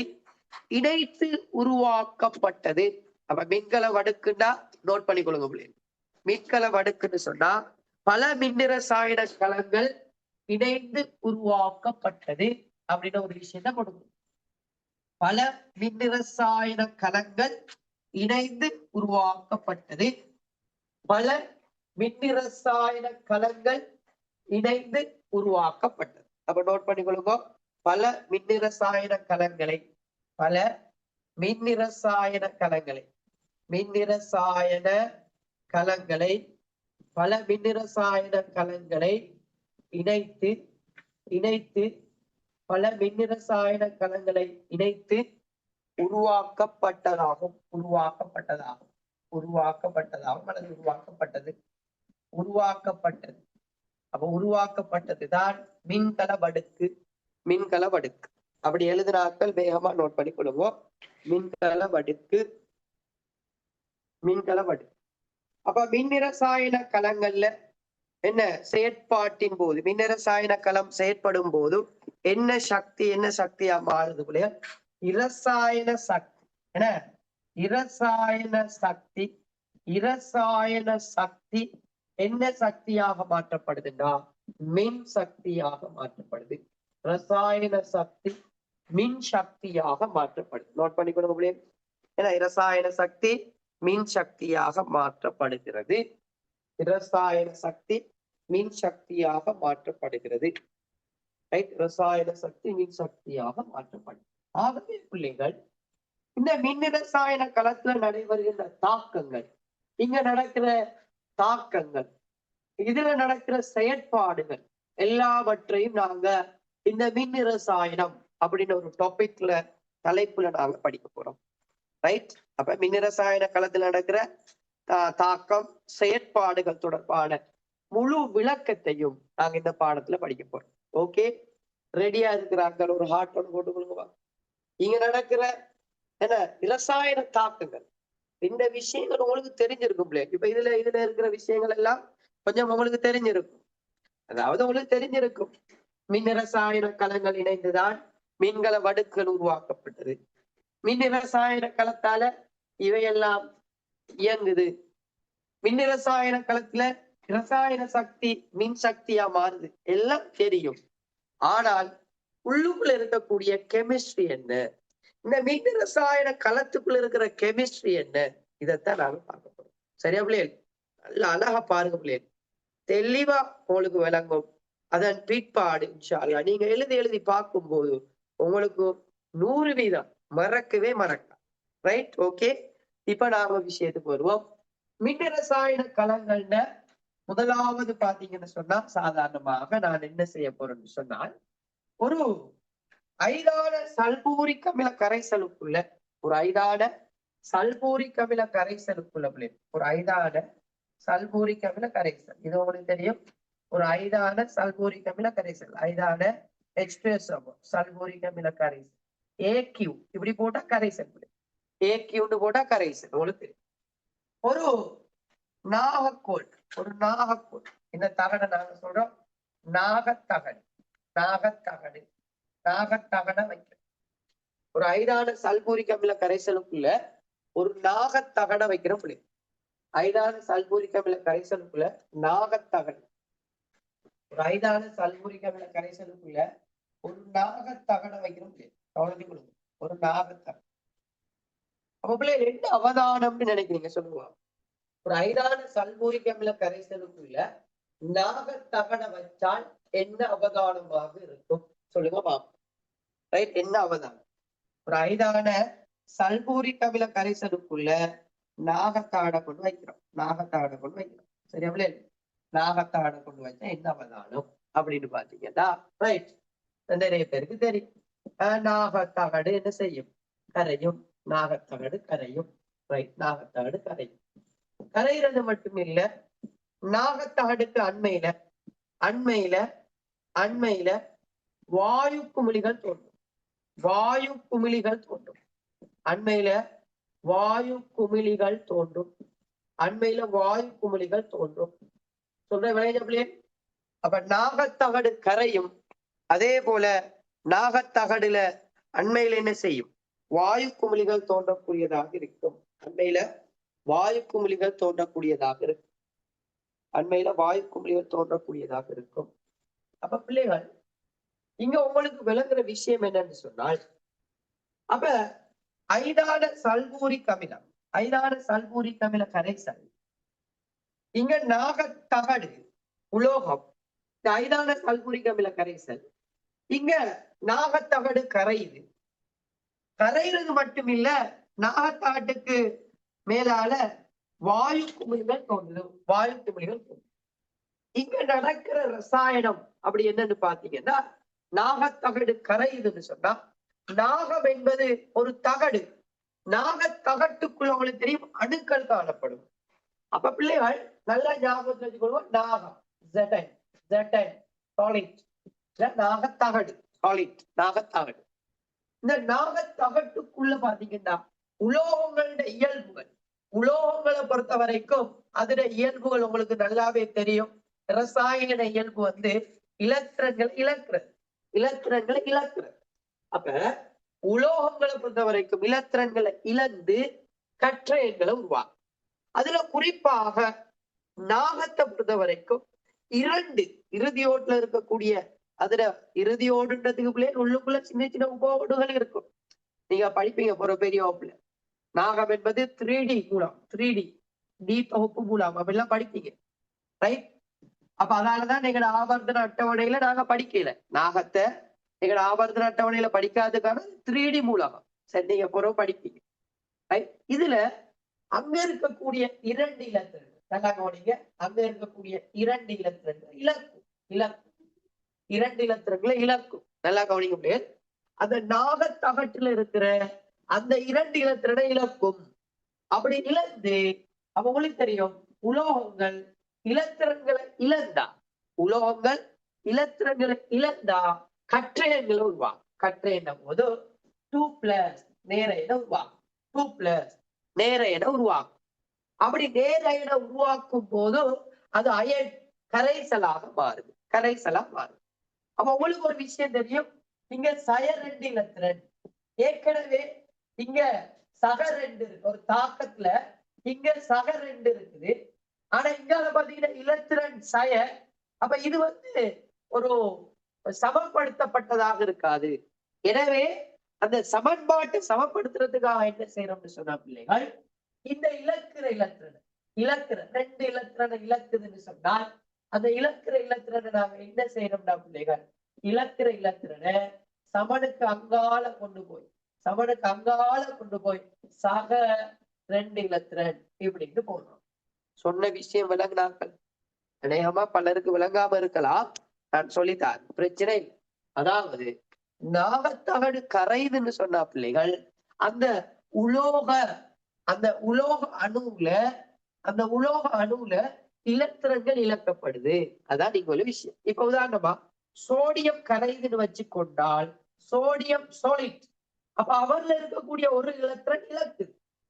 இணைத்து உருவாக்கப்பட்டது. அப்ப மின்கல வடுக்குன்னா நோட் பண்ணிக்கொள்ளுங்க. மின்கல வடுக்குன்னு சொன்னா பல மின்னிரசாயன களங்கள் இணைந்து உருவாக்கப்பட்டது அப்படின்னு ஒரு விஷயத்த கொடுக்கும். பல மின்னிரசாயன களங்கள் இணைந்து உருவாக்கப்பட்டது. பல மின்னிரசாயன களங்கள் இணைந்து உருவாக்கப்பட்டது. அப்ப நோட் பண்ணிக்கொள்ளுங்க. பல மின்னிரசாயன களங்களை இணைத்து பல மின்னிரசாயன களங்களை இணைத்து உருவாக்கப்பட்டது அப்ப உருவாக்கப்பட்டதுதான் மின்கல வடுக்கு. அப்படி எழுதினாக்கள் வேகமா நோட் பண்ணி கொள்ளுவோம். மின்கல வடுக்கு. அப்ப மின்னிரசாயன களங்கள்ல என்ன செயற்பாட்டின் போது, மின்னிரசாயன களம் செயற்படும் போது என்ன சக்தியா மாறுது பிள்ளையா? இரசாயன சக்தி என்ன சக்தியாக மாற்றப்படுதுன்னா மின் சக்தியாக மாற்றப்படுது. ரசாயன சக்தி மின் சக்தியாக மாற்றப்படுது. நோட் பண்ணிக்கணும் பிள்ளையா. ஏன்னா இரசாயன சக்தி மின் சக்தியாக மாற்றப்படுகிறது. இரசாயன சக்தி மின் சக்தியாக மாற்றப்படுகிறது. ரைட். ரசாயன சக்தி மின் சக்தியாக மாற்றப்படுது. ஆகவே பிள்ளைகள், இந்த மின் இரசாயன களத்துல நடைபெறுகின்ற தாக்கங்கள், இங்க நடக்கிற தாக்கங்கள், இதுல நடக்கிற செயற்பாடுகள் எல்லாவற்றையும் நாங்க இந்த மின் ரசாயனம் அப்படின்னு ஒரு டாபிக்ல தலைப்புல நாங்க படிக்க போறோம். ரைட்? அப்ப மின் ரசாயன களத்தில் நடக்கிற தாக்கம், செயற்பாடுகள் தொடர்பான முழு விளக்கத்தையும் நாங்க இந்த பாடத்துல படிக்க போறோம். ஓகே, ரெடியா இருக்கிறார்கள்? ஒரு ஹார்ட் ஒன்று போட்டு கொடுங்க. இங்க நடக்கிற என்ன ரசாயன தாக்கங்கள், இந்த விஷயங்கள் உங்களுக்கு தெரிஞ்சிருக்கும். இப்ப இதுல இருக்கிற விஷயங்கள் எல்லாம் கொஞ்சம் உங்களுக்கு தெரிஞ்சிருக்கும். அதாவது உங்களுக்கு தெரிஞ்சிருக்கும், மின் ரசாயன களங்கள் இணைந்துதான் மின்கல வடுக்கள் உருவாக்கப்பட்டது. மின் ரசாயன களத்தால இவையெல்லாம் இயங்குது. மின் ரசாயன களத்துல ரசாயன சக்தி மின் சக்தியா மாறுது, எல்லாம் தெரியும். ஆனால் உள்ளுக்குள்ள இருக்கக்கூடிய கெமிஸ்ட்ரி என்ன, இந்த மின் ரசாயன களத்துக்குள்ள இருக்கிற கெமிஸ்ட்ரி என்ன, இதைத்தான் நாங்க பார்க்க போறோம். சரியா பிள்ளைகள்? நல்ல அழகா பாருங்க பிள்ளைகள், தெளிவா உங்களுக்கு விளங்கும். அதன் பிற்பாடு நீங்க எழுதி பார்க்கும்போது உங்களுக்கு 100% மறக்கவே மறக்கலாம். ரைட்? ஓகே, இப்ப நாம விஷயத்துக்கு வருவோம். மின் ரசாயன களங்கள்ல முதலாவது பாத்தீங்கன்னு சொன்னா, சாதாரணமாக நான் என்ன செய்ய போறேன்னு சொன்னால், ஒரு ஐதான சல்பூரிக் அமில கரைசலுக்குள்ள ஒரு ஐதான சல்பூரிக் அமில கரைசலுக்குள்ள ஒரு ஐதான சல்பூரிக் அமில கரைசல், இது உங்களுக்கு தெரியும். ஒரு ஐதான சல்பூரிக் அமில கரைசல், ஐதான சல்பூரிக் அமில கரைசல், ஏக்யூ இப்படி போட்டா கரைசல், ஏக்யூன்னு போட்டா கரைசல் உங்களுக்கு தெரியும். ஒரு நாகக்கோள், ஒரு நாகக்கோள், இந்த தகடை நாங்க சொல்றோம் நாகத்தகடு, நாகத்தகடு, நாகத்தகடை வைக்கிறோம். ஒரு ஐதான சல்பூரிக் அமில கரைசலுக்குள்ள ஒரு நாகத்தகடை வைக்கிறோம். ஐதான சல்பூரிக் அமில கரைசலுக்குள்ள நாகத்தகடு, ஒரு ஐதான சல்பூரிக் அமில கரைசலுக்குள்ள ஒரு நாகத்தகடை வைக்கிறோம். கவனித்து கொடுங்க, ஒரு நாகத்தகடு. அப்ப பிள்ளைகள் என்ன அவதானம்னு நினைக்கிறீங்க சொல்லுவா? ஒரு ஐதான சல்பூரிக் அமில கரைசலுக்குள்ள நாகத்தகடை வச்சால் என்ன அவதானமாக இருக்கும் சொல்லுங்க பாப்போம். ரைட்? என்ன அவதானம்? ஒரு ஐதான சல்பூரிக் அமில கரைசலுக்குள்ள நாகத்தாடை கொண்டு வைக்கிறோம், நாகத்தாடை கொண்டு வைக்கிறோம். சரியா பிள்ளைகள்? நாகத்தாடை கொண்டு வச்சா என்ன அவதானம் அப்படின்னு பாத்தீங்கன்னா, ரைட், நிறைய பேருக்கு தெரியும். நாகத்தகடு என்ன செய்யும்? கரையும். நாகத்தகடு கரையும். ரைட், நாகத்தகடு கரையும். கரைகிறது மட்டும் இல்ல, நாகத்தகடுக்கு அண்மையில அண்மையில அண்மையில வாயு குமிழிகள் தோன்றும், வாயு குமிழிகள் தோன்றும். அண்மையில வாயு குமிழிகள் தோன்றும், அண்மையில வாயு குமிழிகள் தோன்றும். சொல்ற விளையாடே. அப்ப நாகத்தகடு கரையும், அதே போல நாகத்தகடுல அண்மையில என்ன செய்யும்? வாயு குமிழிகள் தோன்றக்கூடியதாக இருக்கும். அண்மையில வாயு குமிழிகள் தோன்றக்கூடியதாக இருக்கும். அண்மையில வாயு குமிழிகள் தோன்றக்கூடியதாக இருக்கும். அப்ப பிள்ளைகள், இங்க உங்களுக்கு விளங்குற விஷயம் என்னன்னு சொன்னால், அப்ப ஐதான சல்பூரிக் அமிலம், ஐதான சல்பூரிக் அமில கரைசல், இங்க நாகத்தகடு உலோகம், இந்த ஐதான சல்பூரிக் அமில கரைசல், இங்க நாகத்தகடு கரையுது. கரைகிறது மட்டும் இல்ல, நாகத்தகட்டுக்கு மேலால வாயு குமிழ்கள் தோன்றுது, வாயு குமிழ்கள் தோன்றுது. இங்க நடக்கிற ரசாயனம் அப்படி என்னன்னு பாத்தீங்கன்னா, நாகத்தகடு கரையுதுன்னு சொன்னா, நாகம் என்பது ஒரு தகடு, நாகத்தகட்டுக்குள்ள உங்களுக்கு தெரியும் அணுக்கள் காணப்படும். அப்ப பிள்ளைகள் நல்லா ஞாபகத்தில் வச்சுக்கொள்வோம், நாகம் நாகத்தகடு, நாகத்தகடு. இந்த நாகத்தகட்டுக்குள்ள பாத்தீங்கன்னா உலோகங்களோட இயல்புகள், உலோகங்களை பொறுத்த வரைக்கும் அதோட இயல்புகள் உங்களுக்கு நல்லாவே தெரியும். ரசாயன இயல்பு இலத்திரன்களை இழக்கிறது, இலத்திரன்களை இழக்கிறது. அப்ப உலோகங்களை பொறுத்த வரைக்கும் இலத்திரன்களை இழந்து கற்றயங்களை உருவாக்கும். அதுல குறிப்பாக நாகத்தை பொறுத்த வரைக்கும் 2 இறுதியோட்டுல இருக்கக்கூடிய, அதுல இறுதியோடுன்றதுக்கு உள்ளுக்குள்ள சின்ன சின்ன உபோடுகள் இருக்கும். நீங்க படிப்பீங்க போற பெரிய வகுப்புல. நாகம் என்பது 3D மூலம், 3D டி தொகுப்பு மூலம் அப்படிலாம் படிப்பீங்க. ரைட்? அப்ப அதனாலதான் எங்களோட ஆவர்த்தன அட்டவணையில நாங்க படிக்கல நாகத்தை. எங்களோட ஆவர்த்தன அட்டவணையில படிக்காததுக்கான 3D மூலகம். சரி, நீங்க போற படிப்பீங்க. ரைட்? இதுல அங்க இருக்கக்கூடிய 2 இலத்திரங்கள், நல்லா கவனிங்க. அங்க இருக்கக்கூடிய 2 இலத்திரன்களை இழக்கும். இரண்டு இலத்திரன்களை இழக்கும். நல்லா கவனிக்க முடியாது. அந்த நாகத்தகட்டுல இருக்கிற அந்த 2 இலத்திரனை இழக்கும். அப்படி இழந்து அவங்களுக்கு தெரியும், உலோகங்கள் இலத்திரன்களை இழந்தா கற்றையங்களை உருவாகும். கற்றையின போது 2+ நேர என உருவாகும். 2+ நேர என உருவாகும். அப்படி நேர என உருவாக்கும் போது அது அயன் கரைசலாக மாறுது. அப்ப உங்களுக்கு ஒரு விஷயம் தெரியும், இங்க சய 2 இலத்திரன், ஏற்கனவே இங்க சக 2 இருக்கு. ஒரு தாக்கத்துல இங்க சக 2 இருக்குது. ஆனா இங்க பாத்தீங்கன்னா இலத்திரன் சய. அப்ப இது ஒரு சமப்படுத்தப்பட்டதாக இருக்காது. எனவே அந்த சமன்பாட்டை சமப்படுத்துறதுக்காக என்ன செய்யறோம்னு சொன்னா பிள்ளைகள், இந்த இலக்கிற 2 இலத்திரனை இலக்குதுன்னு சொன்னால் அந்த இலக்கிற இலத்திரனை நாங்க என்ன செய்யறோம்னா பிள்ளைகள், இலக்கிற இலத்திரனை சமனுக்கு அங்கால கொண்டு போய் சக 2 இலத்திரன் இப்படின்னு போடுறோம். சொன்ன விஷயம் விளங்கினாக்கள் அநேகமா பலருக்கு விளங்காம இருக்கலாம். நான் சொல்லித்தான், பிரச்சனை இல்லை. அதாவது நாகத்தகடு கரைதுன்னு சொன்னா பிள்ளைகள், அந்த உலோக அணுவுல இலத்திரன்கள் இழக்கப்படுது. அதான் நீங்க ஒரு விஷயம். இப்ப உதாரணமா சோடியம் கரைதுன்னு வச்சு கொண்டால், சோடியம் சாலிட், அப்ப அவர்ல இருக்கக்கூடிய ஒரு இலத்திரன்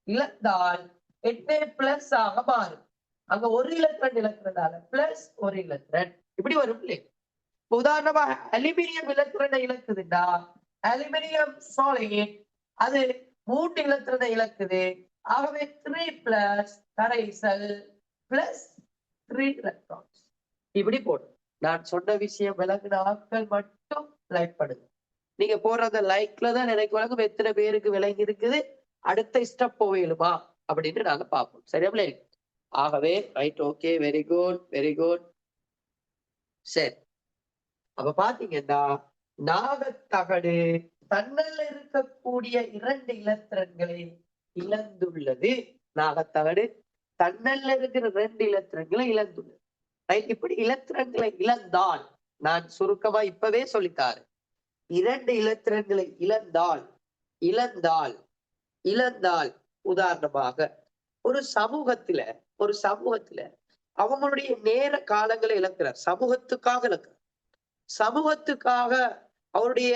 இழந்தால் Na+ ஆக மாறும். அங்க ஒரு இலத்திரன் இழக்கிறதால பிளஸ் ஒரு இலத்திரன் இப்படி வரும் இல்லையா? உதாரணமா அலுமினியம் இலத்திரனை இழக்குதுண்டா, அலுமினியம் சாலிட் அது 3 இலத்திரனை இழக்குது. ஆகவே 3+ கரைசல் பிளஸ் 3 எலக்ட்ரான்ஸ் இப்படி போடும். நான் சொன்ன விஷயம் விளங்குன ஆட்கள் மட்டும் லைக் பண்ணுங்க. நீங்க போடுற அந்த லைக்ல தான் எனக்கு விளங்கும் எத்தனை பேருக்கு விளங்கி இருக்குது, அடுத்த ஸ்டெப் போவேலுமா அப்படின்னு நாங்க பார்ப்போம். சரியா பிள்ளை? ஆகவே ரைட், ஓகே, வெரி குட். சரி, அப்ப பாத்தீங்கன்னா நாகத்தகடு தன்னல்ல இருக்கக்கூடிய 2 இலத்திரன்களை இழந்துள்ளது. நாகத்தகடு தன்னல்ல இருக்கிற 2 இலத்திரன்களை இழந்துள்ளது. ரைட், இப்படி இலத்திரன்களை இழந்தால், நான் சுருக்கமா இப்பவே சொல்லித்தாரு, 2 இலத்திரன்களை இழந்தால் உதாரணமாக ஒரு சமூகத்துல அவங்களுடைய நேர காலங்களை இழக்கிறார். சமூகத்துக்காக அவருடைய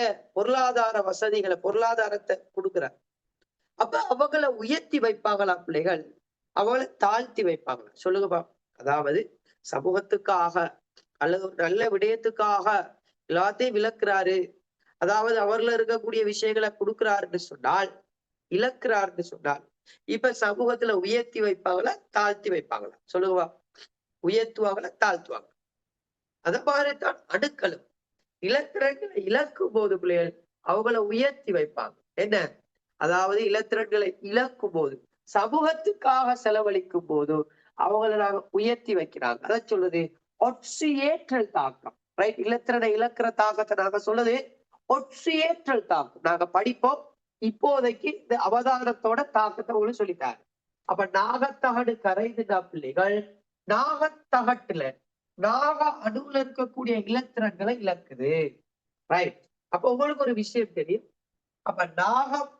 பொருளாதாரத்தை கொடுக்கிறார். அப்ப அவங்களை உயர்த்தி வைப்பாங்களா பிள்ளைகள், அவங்களை தாழ்த்தி வைப்பாங்களா? சொல்லுங்கப்பா. அதாவது சமூகத்துக்காக அல்லது ஒரு நல்ல விடயத்துக்காக எல்லாத்தையும் விளக்குறாரு, அதாவது அவர்ல இருக்கக்கூடிய விஷயங்களை கொடுக்கிறாருன்னு சொன்னால், இழக்கிறாருன்னு சொன்னால், இப்ப சமூகத்துல உயர்த்தி வைப்பாங்களா தாழ்த்தி வைப்பாங்களா? சொல்லுங்கப்பா. உயர்த்துவாங்களா தாழ்த்துவாங்க? அத மாதிரிதான் அணுக்களும் இலத்திரன்களை இழக்கும் போது பிள்ளைகள் அவங்கள உயர்த்தி வைப்பாங்க. என்ன? அதாவது இலத்திரன்களை இழக்கும் போது, சமூகத்துக்காக செலவழிக்கும் போது அவங்களை நாங்க உயர்த்தி வைக்கிறாங்க. அதை சொல்லுது ஒட்சியேற்றல் தாக்கம். ரைட், இலத்திரனை இழக்கிற தாக்கத்தை நாங்க சொல்லுது ஒட்சியேற்றல் தாக்கம். நாங்க படிப்போம். இப்போதைக்கு இந்த அவதானத்தோட தாக்கத்தை உங்களுக்கு சொல்லிட்டாரு. அப்ப நாகத்தகடு கரைதுனா பிள்ளைகள், நாகத்தகட்டுல நாக அணுல இருக்கக்கூடிய இலத்திரன்களை இழக்குது. ரைட், அப்ப உங்களுக்கு ஒரு விஷயம் தெரியும். அப்ப நாகம்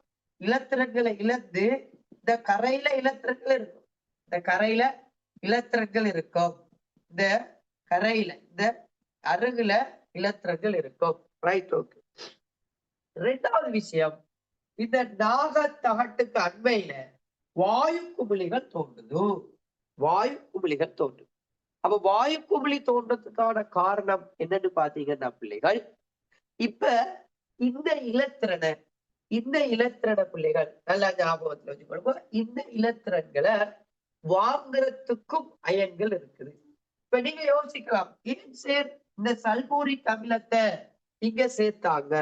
இலத்திரன்களை இழந்து இந்த கரையில இலத்திரன்கள் இருக்கும். இந்த அருகுல இலத்திரன்கள் இருக்கும். Right, okay. 2வது விஷயம், இந்த நாகத்தகட்டுக்கு அண்மையில வாயு குமிழிகள் தோன்றுது. அப்ப வாயு குமிழி தோன்றதுக்கான காரணம் என்னன்னு பாத்தீங்கன்னா பிள்ளைகள், இப்ப இந்த இலத்திரனை பிள்ளைகள் நல்லா ஞாபகத்துல வச்சுக்கொள்ளுங்க. இந்த இலத்திரன்களை வாங்குறதுக்கும் அயன்கள் இருக்குது. இப்ப நீங்க யோசிக்கலாம், ஏன் இந்த சல்பூரிக் அமிலத்தை இங்க சேர்த்தாங்க?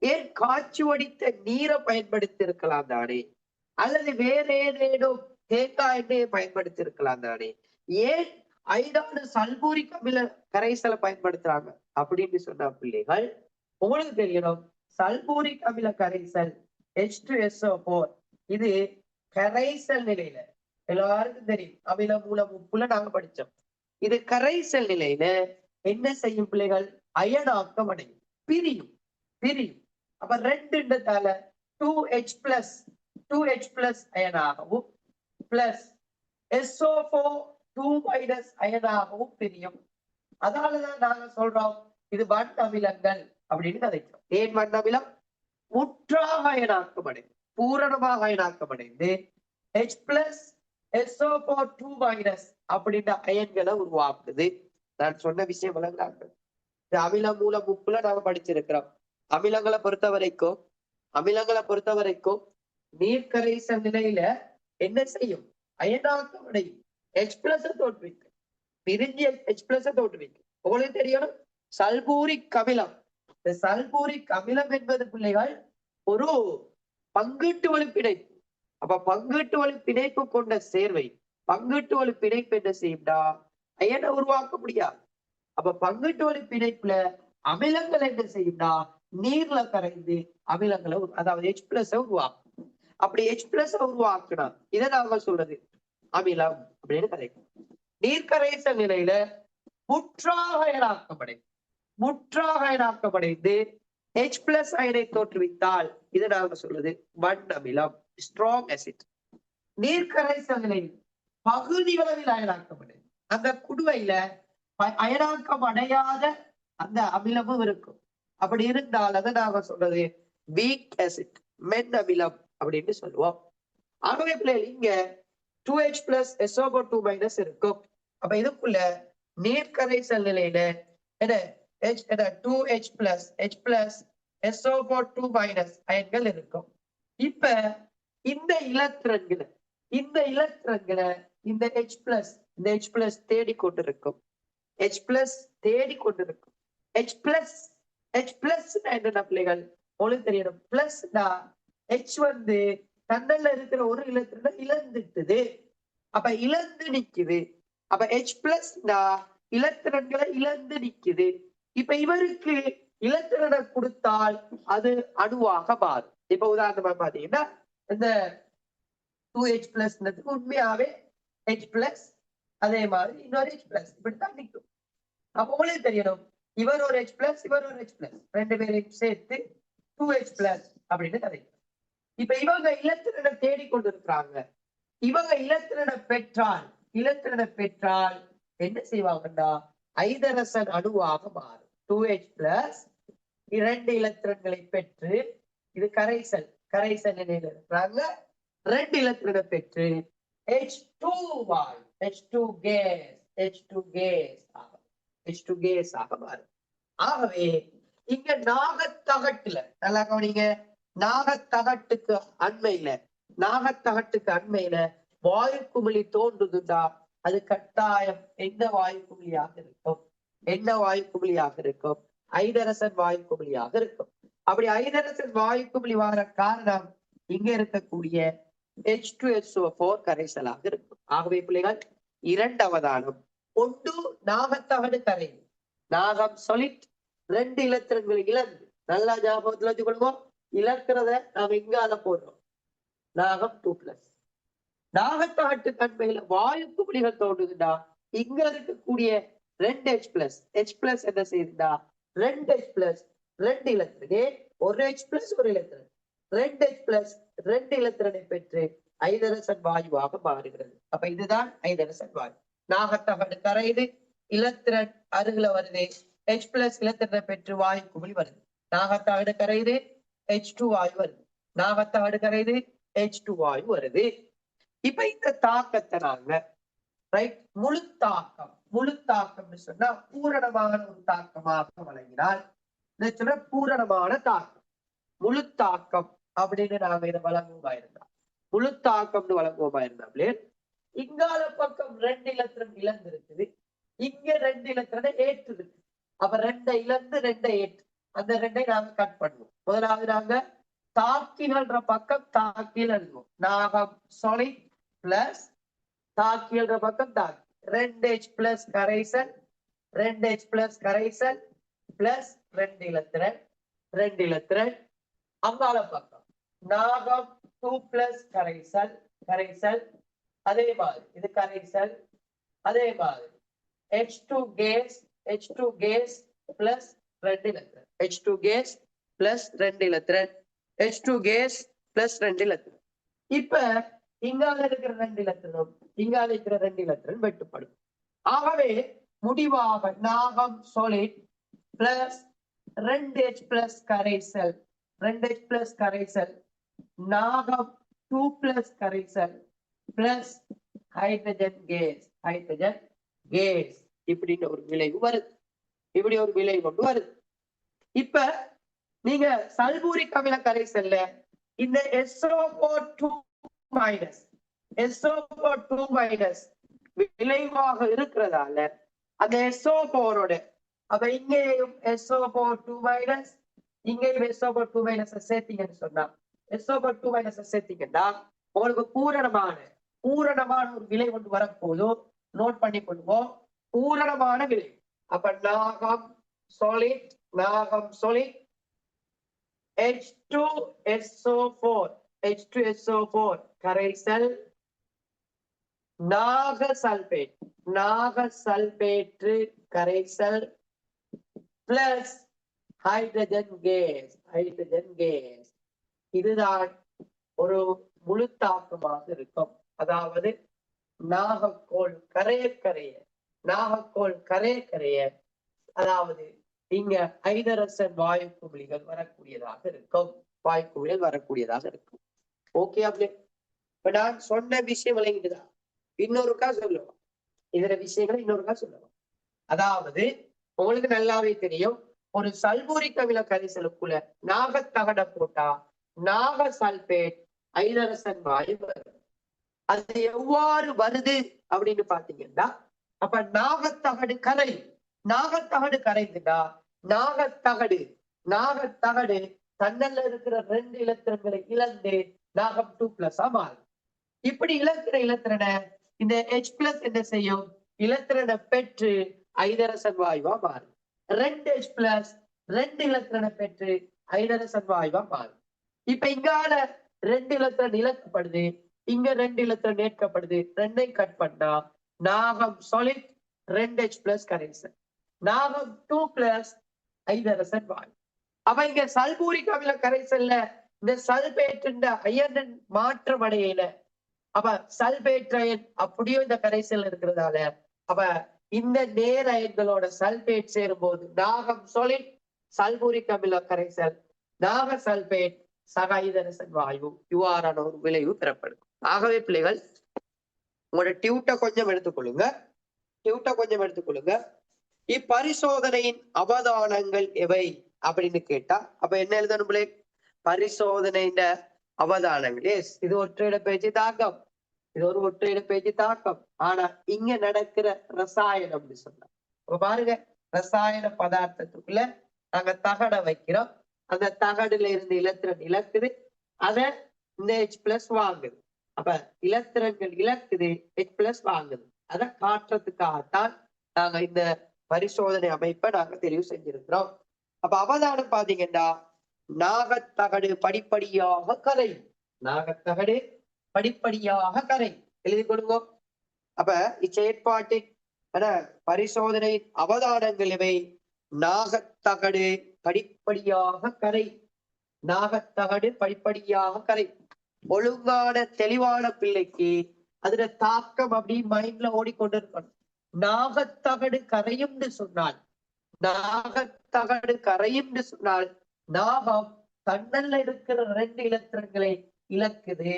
ஏன் காய்ச்சி வடித்த நீரை பயன்படுத்தி இருக்கலாம் தானே, அல்லது வேற ஏதேனும் தேங்காய் எண்ணெயை பயன்படுத்தி இருக்கலாம் தானே, ஏன் ஐதான சல்பூரிக் அமில கரைசலை பயன்படுத்துறாங்க அப்படின்னு சொன்ன பிள்ளைகள், உங்களுக்கு தெரியணும், சல்பூரிக் அமில கரைசல் H2SO4 இது கரைசல் நிலையில எல்லாருக்கும் தெரியும். அமில மூலம் உப்புல நாங்க படிச்சோம். இது கரைசல் நிலையில என்ன செய்யும் பிள்ளைகள்? அயனாக்கம் அடையும், பிரியும் பிரியும். அப்ப ரெண்டுன்றதால 2H+, 2H+ அயனாகவும் பிளஸ் SO4 2- அயனாகவும் பிரியும். அதனாலதான் நாங்க சொல்றோம் இது வன் அமிலங்கள் அப்படின்னு கதைக்கிறோம். ஏன் வன் அமிலம்? முற்றாக அயனாக்கம் அடைந்து, பூரணமாக அயனாக்கம் அடைந்து H+, SO4 2- அப்படின்ற அயன்களை உருவாக்குது. நான் சொன்ன விஷயம் விளங்குறாங்க. அமில மூலம் உப்புல நாம படிச்சிருக்கிறோம். அமிலங்களை பொறுத்த வரைக்கும் நீர்க்கரைசல் நிலையில என்ன செய்யும்? அயனாக்கம் அடையும், H+ தோற்றுவிக்கும், பிரிஞ்சிய H+ தோற்றுவிக்கும். உங்களுக்கு தெரியணும் சல்பூரிக் அமிலம். இந்த சல்பூரிக் அமிலம் என்பது பிள்ளைகள் ஒரு பங்கீட்டு வழி பிணைப்பு. அப்ப பங்கீட்டு வழி பிணைப்பு கொண்ட சேர்வை, பங்கீட்டு வழி பிணைப்பு என்ன செய்யும்டா? அயனை உருவாக்க முடியாது. அப்ப பங்கீட்டு வழி பிணைப்புல அமிலங்கள் என்ன செய்யும்னா நீர்ல கரைந்து அமிலங்களை, அதாவது H+ உருவாக்கும். அப்படி H+ உருவாக்குனா இதை நாங்க சொல்றது அமிலம் அப்படின்னு கரைக்கும். நீர்க்கரைசல் நிலையில முற்றாக அயனாக்கப்படைந்து H+ அயனை தோற்றுவித்தால் இதை நாங்க சொல்றது வன் அமிலம், ஸ்ட்ராங் அசிட். நீர்க்கரைசல் நிலையில் பகுதி அளவில் அயனாக்கப்படைந்து அந்த குடுவையில அயனாக்கம் அடையாத அந்த அமிலமும் இருக்கும். அப்படி இருந்தால் அதை நாங்க சொல்றது வீக் அசிட், மென் அமிலம் அப்படின்னு சொல்லுவோம். ஆகவே பிள்ளைகள் இங்க 2H+ SO4 2- இருக்கும். அப்ப இதுக்குள்ள நீர்க்கரைசல் நிலையில என்ன 2H+, H+, SO4 2- அயன்கள் இருக்கும். இப்ப இந்த இலத்திரன்களை இந்த H+ தேடிக்கொண்டிருக்கும். H+ தேடிக்கொண்டிருக்கும். H+ என்ன பிள்ளைகள் உங்களுக்கு தெரியணும். பிளஸ்னா H தன்னல்ல இருக்கிற ஒரு இலத்திரனை இழந்துட்டுது. அப்ப இழந்து நிக்குது. அப்ப H+ இலத்திரன்களை இழந்து நிக்குது. இப்ப இவருக்கு இலத்திரனை கொடுத்தால் அது அணுவாக மாறும். இப்ப உதாரணமா பாத்தீங்கன்னா இந்த 2H+ உண்மையாவே H+, அதே மாதிரி இன்னொரு H+, இப்படித்தான் நிற்கும். அப்ப உங்களுக்கு தெரியணும் இவர் ஒரு H+, இவர் ஒரு H+, ரெண்டு பேரையும் சேர்த்து 2H+ அப்படின்னு கதைக்கும். இப்ப இவங்க இலத்திரனை தேடிக்கொண்டிருக்கிறாங்க. இவங்க இலத்திரனை பெற்றால் என்ன செய்வாங்கன்னா ஐதரசன் அணுவாக மாறும். 2H+, இரண்டு இலத்திரன்களை பெற்று, இது கரைசல் நிலையில இருக்கிறாங்க. ரெண்டு இலத்திரனை பெற்று H2 கேஸ் ஆக மாறும். ஆகவே இங்க நாகத்தகட்டுல நல்லா கவனிங்க, நாகத்தகட்டுக்கு அண்மையில வாயு குமிழி தோன்றுதுண்டா அது கட்டாயம் என்ன வாயு குமிழியாக இருக்கும்? ஐதரசன் வாயு குமிழியாக இருக்கும். அப்படி ஐதரசன் வாயு குமிழி வர காரணம் இங்க இருக்கக்கூடிய H2SO4 கரைசலாக இருக்கும். ஆகவே பிள்ளைகள் இரண்டு அவதானம். ஒன்று நாகத்தகடு கரைவு, நாகம் சொலிட், ரெண்டு இலத்திரங்களை இழந்து. நல்லா ஞாபகத்துல வச்சுக்கொள்வோம், இழக்கிறத நாம இங்கால போடுறோம். நாகம் 2+. நாகத்தகட்டு தன்மையில வாயு குமிழிகள் தோன்றுதுண்டா இங்க இருக்கக்கூடிய ரெண்டு H+ என்ன செய்யுதுண்டா ரெண்டு H+, ரெண்டு இலத்திரனே, ஒரு H+, ஒரு இலத்திரன், ரெண்டு H+, ரெண்டு இலத்திரனை பெற்று ஐதரசன் வாயுவாக மாறுகிறது. அப்ப இதுதான் ஐதரசன் வாயு. நாகத்தகடு கரையுது, இலத்திரன் அருகில வருது, H+ இலத்திரனை பெற்று வாயு குமிழி வருது. நாகத்தகடு கரையுது, H2 வாயு வருது. நாகத்தகடு கரையுது, H2 வாயு வருது. இப்ப இந்த தாக்கத்தை நாங்க முழு தாக்கம் சொன்னா பூரணமான ஒரு தாக்கமாக வழங்கினால் பூரணமான தாக்கம், முழு தாக்கம் அப்படின்னு நாங்க இதை வழங்குவோமா இருந்தா, முழு தாக்கம்னு வழங்குவோமா இருந்தாலே இங்கால பக்கம் ரெண்டு இலத்திரன் இழந்து இருக்குது, இங்க ரெண்டு இலத்திரனை ஏற்று இருக்கு. அப்ப ரெண்டை இழந்து ரெண்டை ஏற்று, அந்த ரெண்டை நாங்க கட் பண்ணுவோம். முதலாவது நாங்க தாக்கின்ற பக்கம் தாக்கில் எழுதுவோம். நாகம் சொலிட் பிளஸ் தாக்கின்ற பக்கம் தாக்கி, 2H+ கரைசல், 2H+ கரைசல் பிளஸ் ரெண்டு இலத்திரன். அங்கால பக்கம் நாகம் 2+ கரைசல், அதே மாதிரி இது கரைசல். அதே மாதிரி H2 gas, H2 gas plus 2 electron, H2 gas plus 2 electron, H2 gas plus 2 electron. இப்ப இங்கால இருக்கிற 2 எலக்ட்ரானும் இங்கால இருக்கிற 2 எலக்ட்ரான் வெட்டுப்படும். ஆகவே முடிவாக நாகம் solid பிளஸ் 2H பிளஸ் கரைசல், 2H பிளஸ் கரைசல், நாகம் 2 பிளஸ் கரைசல் plus hydrogen case, hydrogen case. இப்படின்னு ஒரு விளைவு வருது. இப்படி ஒரு விளைவு கொண்டு வருது. இப்ப நீங்க சல்பூரிக் அமில கரைசல்ல இந்த SO4 மைனஸ், SO4 மைனஸ் விளைவாக இருக்கிறதால அந்த SO4ஓட அப்ப இங்கேயும் SO4 மைனஸ், இங்கேயும் SO4 மைனஸ் சேர்த்தீங்கன்னு சொன்னா, SO4 மைனஸ் சேர்த்தீங்கன்னா உங்களுக்கு பூரணமான ஒரு விலை கொண்டு வரப்போதும். நோட் பண்ணி கொள்வோம், பூரணமான விலை. அப்ப நாகம் solid H2SO4, H2SO4 கரைசல், நாக சல்பேட்டு கரைசல் பிளஸ் ஹைட்ரஜன் கேஸ். இதுதான் ஒரு முழு தாக்கமாக இருக்கும். அதாவது நாகக்கோள் கரைய அதாவது இங்க ஐதரசன் வாயு குமிழிகள் வரக்கூடியதாக இருக்கும். ஓகே, அப்படி இப்ப நான் சொன்ன விஷயம் விளங்கிட்டுதான். இன்னொருக்கா சொல்லுவோம், இதர விஷயங்களை இன்னொருக்கா சொல்லுவோம். அதாவது உங்களுக்கு நல்லாவே தெரியும், ஒரு சல்பூரிக் அமில கரைசலுக்குள்ள நாகத்தகட போட்டா நாக சல்பேட் ஐதரசன் வாயு வரும். அது எவ்வாறு வருது அப்படின்னு பாத்தீங்கன்னா, அப்ப நாகத்தகடு கரைந்துட்டா நாகத்தகடு தன்னல்ல இருக்கிற 2 இலத்திரன்களை இழந்து நாகம் 2+ மாறும். இப்படி இழக்கிற இலத்திரனை இந்த H+ என்ன செய்யும், இலத்திரனை பெற்று ஐதரசன் வாயுவா மாறும். 2H+ 2 இலத்திரனை பெற்று ஐதரசன் வாயுவா மாறும். இப்ப இங்கால 2 இலத்திரன் இழக்கப்படுது, இங்க 2 இலத்திரன் ஏற்கப்படுது. 2ஐ கட் பண்ணா நாகம் solid 2H+ கரைசல், நாகம் 2+ ஐதரசன் வாயு. அப்ப இங்க சல்பூரிக் அமில கரைசல்ல இந்த சல்பேட் அயன் மாற்றம் அடையல. அப்ப சல்பேட் அயன் அப்படியே இந்த கரைசல் இருக்கிறதால அப்ப இந்த நேர் அயன்களோட சல்பேட் சேரும் போது நாகம் solid சல்பூரிக் அமில கரைசல், நாக சல்பேட் சக ஐதரசன் வாயு, இவ்வாறான ஒரு விளைவு பெறப்படும். ஆகவே பிள்ளைகள், உங்களோட டியூட்டை கொஞ்சம் எடுத்துக்கொள்ளுங்க. இப்பரிசோதனையின் அவதானங்கள் எவை அப்படின்னு கேட்டா அப்ப என்ன எழுதணும் பிள்ளை? பரிசோதனையின் அவதானங்கள். எஸ், இது ஒற்றையிடப்பெயர்ச்சி தாக்கம், இது ஒரு ஒற்றையிடப்பெயர்ச்சி தாக்கம். ஆனா இங்க நடக்கிற ரசாயனம் சொன்னா அப்ப பாருங்க, ரசாயன பதார்த்தத்துக்குள்ள நாங்க தகட வைக்கிறோம். அந்த தகடுல இருந்து இலத்திரன் இழக்குது, அத இந்த H+ வாங்குது. அப்ப இலத்திரன்கள் இழக்குது, H+ வாங்குது. அதை காட்டுறதுக்காகத்தான் நாங்க இந்த பரிசோதனை அமைப்பை நாங்க தெரிவு செஞ்சிருக்கிறோம். அப்ப அவதானம் பாத்தீங்கன்னா, நாகத்தகடு படிப்படியாக கரை, எழுதி கொடுங்க. அப்ப இச்செயற்பாட்டின் பரிசோதனை அவதானங்கள் இவை. நாகத்தகடு படிப்படியாக கரை. ஒழுங்கான தெளிவான பிள்ளைக்கு அதுல தாக்கம் அப்படி மைண்ட்ல ஓடிக்கொண்டிருக்கணும். நாகத்தகடு கரையும்னு சொன்னால் நாகம் தன்னல்ல இருக்கிற 2 இலத்திரன்களை இழக்குது.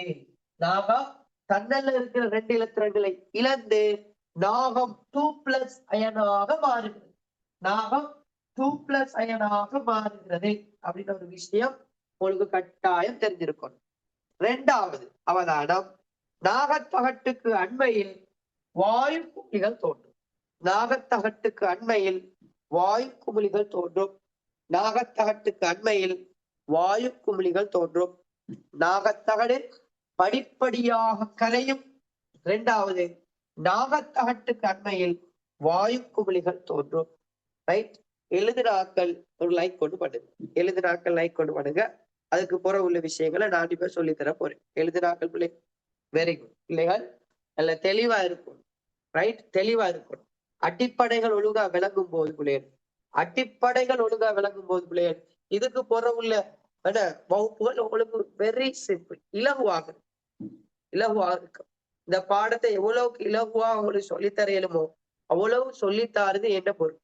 நாகம் தன்னல்ல இருக்கிற 2 இலத்திரன்களை இழந்து நாகம் 2+ அயனாக மாறுகிறது. நாகம் 2+ அயனாக மாறுகிறது அப்படின்னு ஒரு விஷயம் உங்களுக்கு கட்டாயம் தெரிஞ்சிருக்கணும். 2வது அவதானம், நாகத்தகட்டுக்கு அண்மையில் வாயு குமிழிகள் தோன்றும். நாகத்தகட்டுக்கு அண்மையில் வாயு குமிழிகள் தோன்றும். நாகத்தகடு படிப்படியாக கரையும். 2வது, நாகத்தகட்டுக்கு அண்மையில் வாயு குமிழிகள் தோன்றும். ரைட், எழுதினாக்கள் ஒரு லைக் கொண்டு பண்ணுங்க. அதுக்கு புற உள்ள விஷயங்களை நான் இப்ப சொல்லித்தர போறேன். எழுதினாக்கள் பிள்ளை, வெரி குட் பிள்ளைகள். நல்ல தெளிவா இருக்கும். ரைட், தெளிவா இருக்கணும். அடிப்படைகள் ஒழுங்கா விளங்கும் போது பிள்ளைகள், அடிப்படைகள் ஒழுங்கா விளங்கும் போது பிள்ளைகள், இதுக்கு உள்ள வகுப்புகள் உங்களுக்கு வெரி சிம்பிள், இலகுவாக இலகுவாக இருக்கும். இந்த பாடத்தை எவ்வளவுக்கு இலகுவா உங்களுக்கு சொல்லித்தர இயலுமோ அவ்வளவு சொல்லித்தாருது என்ன பொருள்.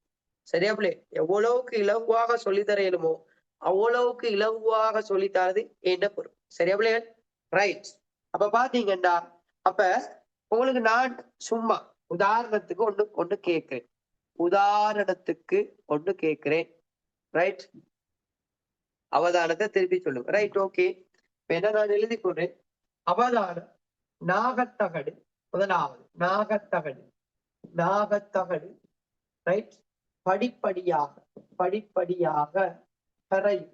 சரியா பிள்ளை? எவ்வளவுக்கு இலகுவாக சொல்லித்தர இயலுமோ அவ்வளவுக்கு இலகுவாக சொல்லித்தாருது என்ன பொருள். சரியா பிள்ளைகள்? ரைட். அப்ப பாத்தீங்கன்னா, அப்ப உங்களுக்கு நான் சும்மா உதாரணத்துக்கு ஒண்ணு கேட்கிறேன். உதாரணத்துக்கு ஒண்ணு கேட்கிறேன். ரைட், அவதானத்தை திருப்பி சொல்லுங்க. Right, okay. என்ன நான் எழுதி கொண்டேன். அவதானம் நாகத்தகடு. முதலாவது நாகத்தகடு, நாகத்தகடு. ரைட், படிப்படியாக படிப்படியாக கரையும்.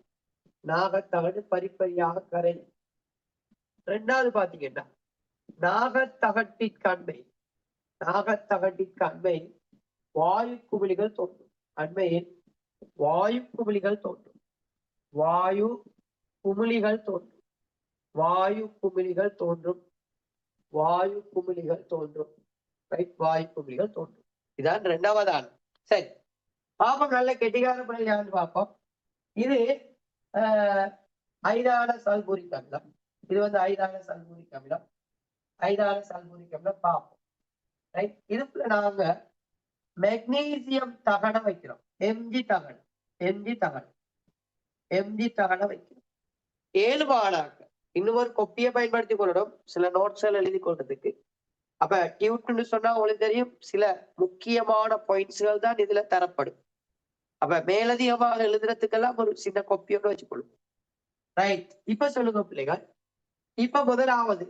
நாகத்தகடு படிப்படியாக கரையும். ரெண்டாவது பாத்தீங்கன்னா, நாகத்தகட்டிற்கண்மை, நாகத்தகட்டிற்கண்மை வாயு குமிழிகள் தோன்றும். அண்மையில் வாயு குமிழிகள் தோன்றும். வாயு குமிழிகள் தோன்றும். வாயு குமிழிகள் தோன்றும். வாயு குமிழிகள் தோன்றும். ரைட், வாயு குமிழிகள் தோன்றும். இதான் இரண்டாவது ஆள். சரி, பாப்போம். நல்ல கெட்டிகார பிள்ளையான்னு பார்ப்போம். இது ஐதான சல்பூரிக் அமிலம். இது ஐதான சல்பூரிக் அமிலம். ஐதான சல்பூரிக் அமிலம் பார்ப்போம். ரைட், இதுக்குள்ள நாங்க மெக்னீசியம் தகட வைக்கிறோம். எம்ஜி தகடு, எம்ஜி தகடு, எம்ஜி தகட வைக்கிறோம். 7 மாணாக்க இன்னும் ஒரு கொப்பியை பயன்படுத்தி கொள்ளணும் சில நோட்ஸ்கள் எழுதி கொள்றதுக்கு. அப்ப டியூட்னு சொன்னா உங்களுக்கு தெரியும், சில முக்கியமான பாயிண்ட்ஸ்கள் தான் இதுல தரப்படும். அப்ப மேலதிகமாக எழுதுறதுக்கெல்லாம் ஒரு சின்ன கொப்பியோட வச்சுக்கொள்ளும். ரைட், இப்ப சொல்லுங்க பிள்ளைகள். இப்ப முதலாவது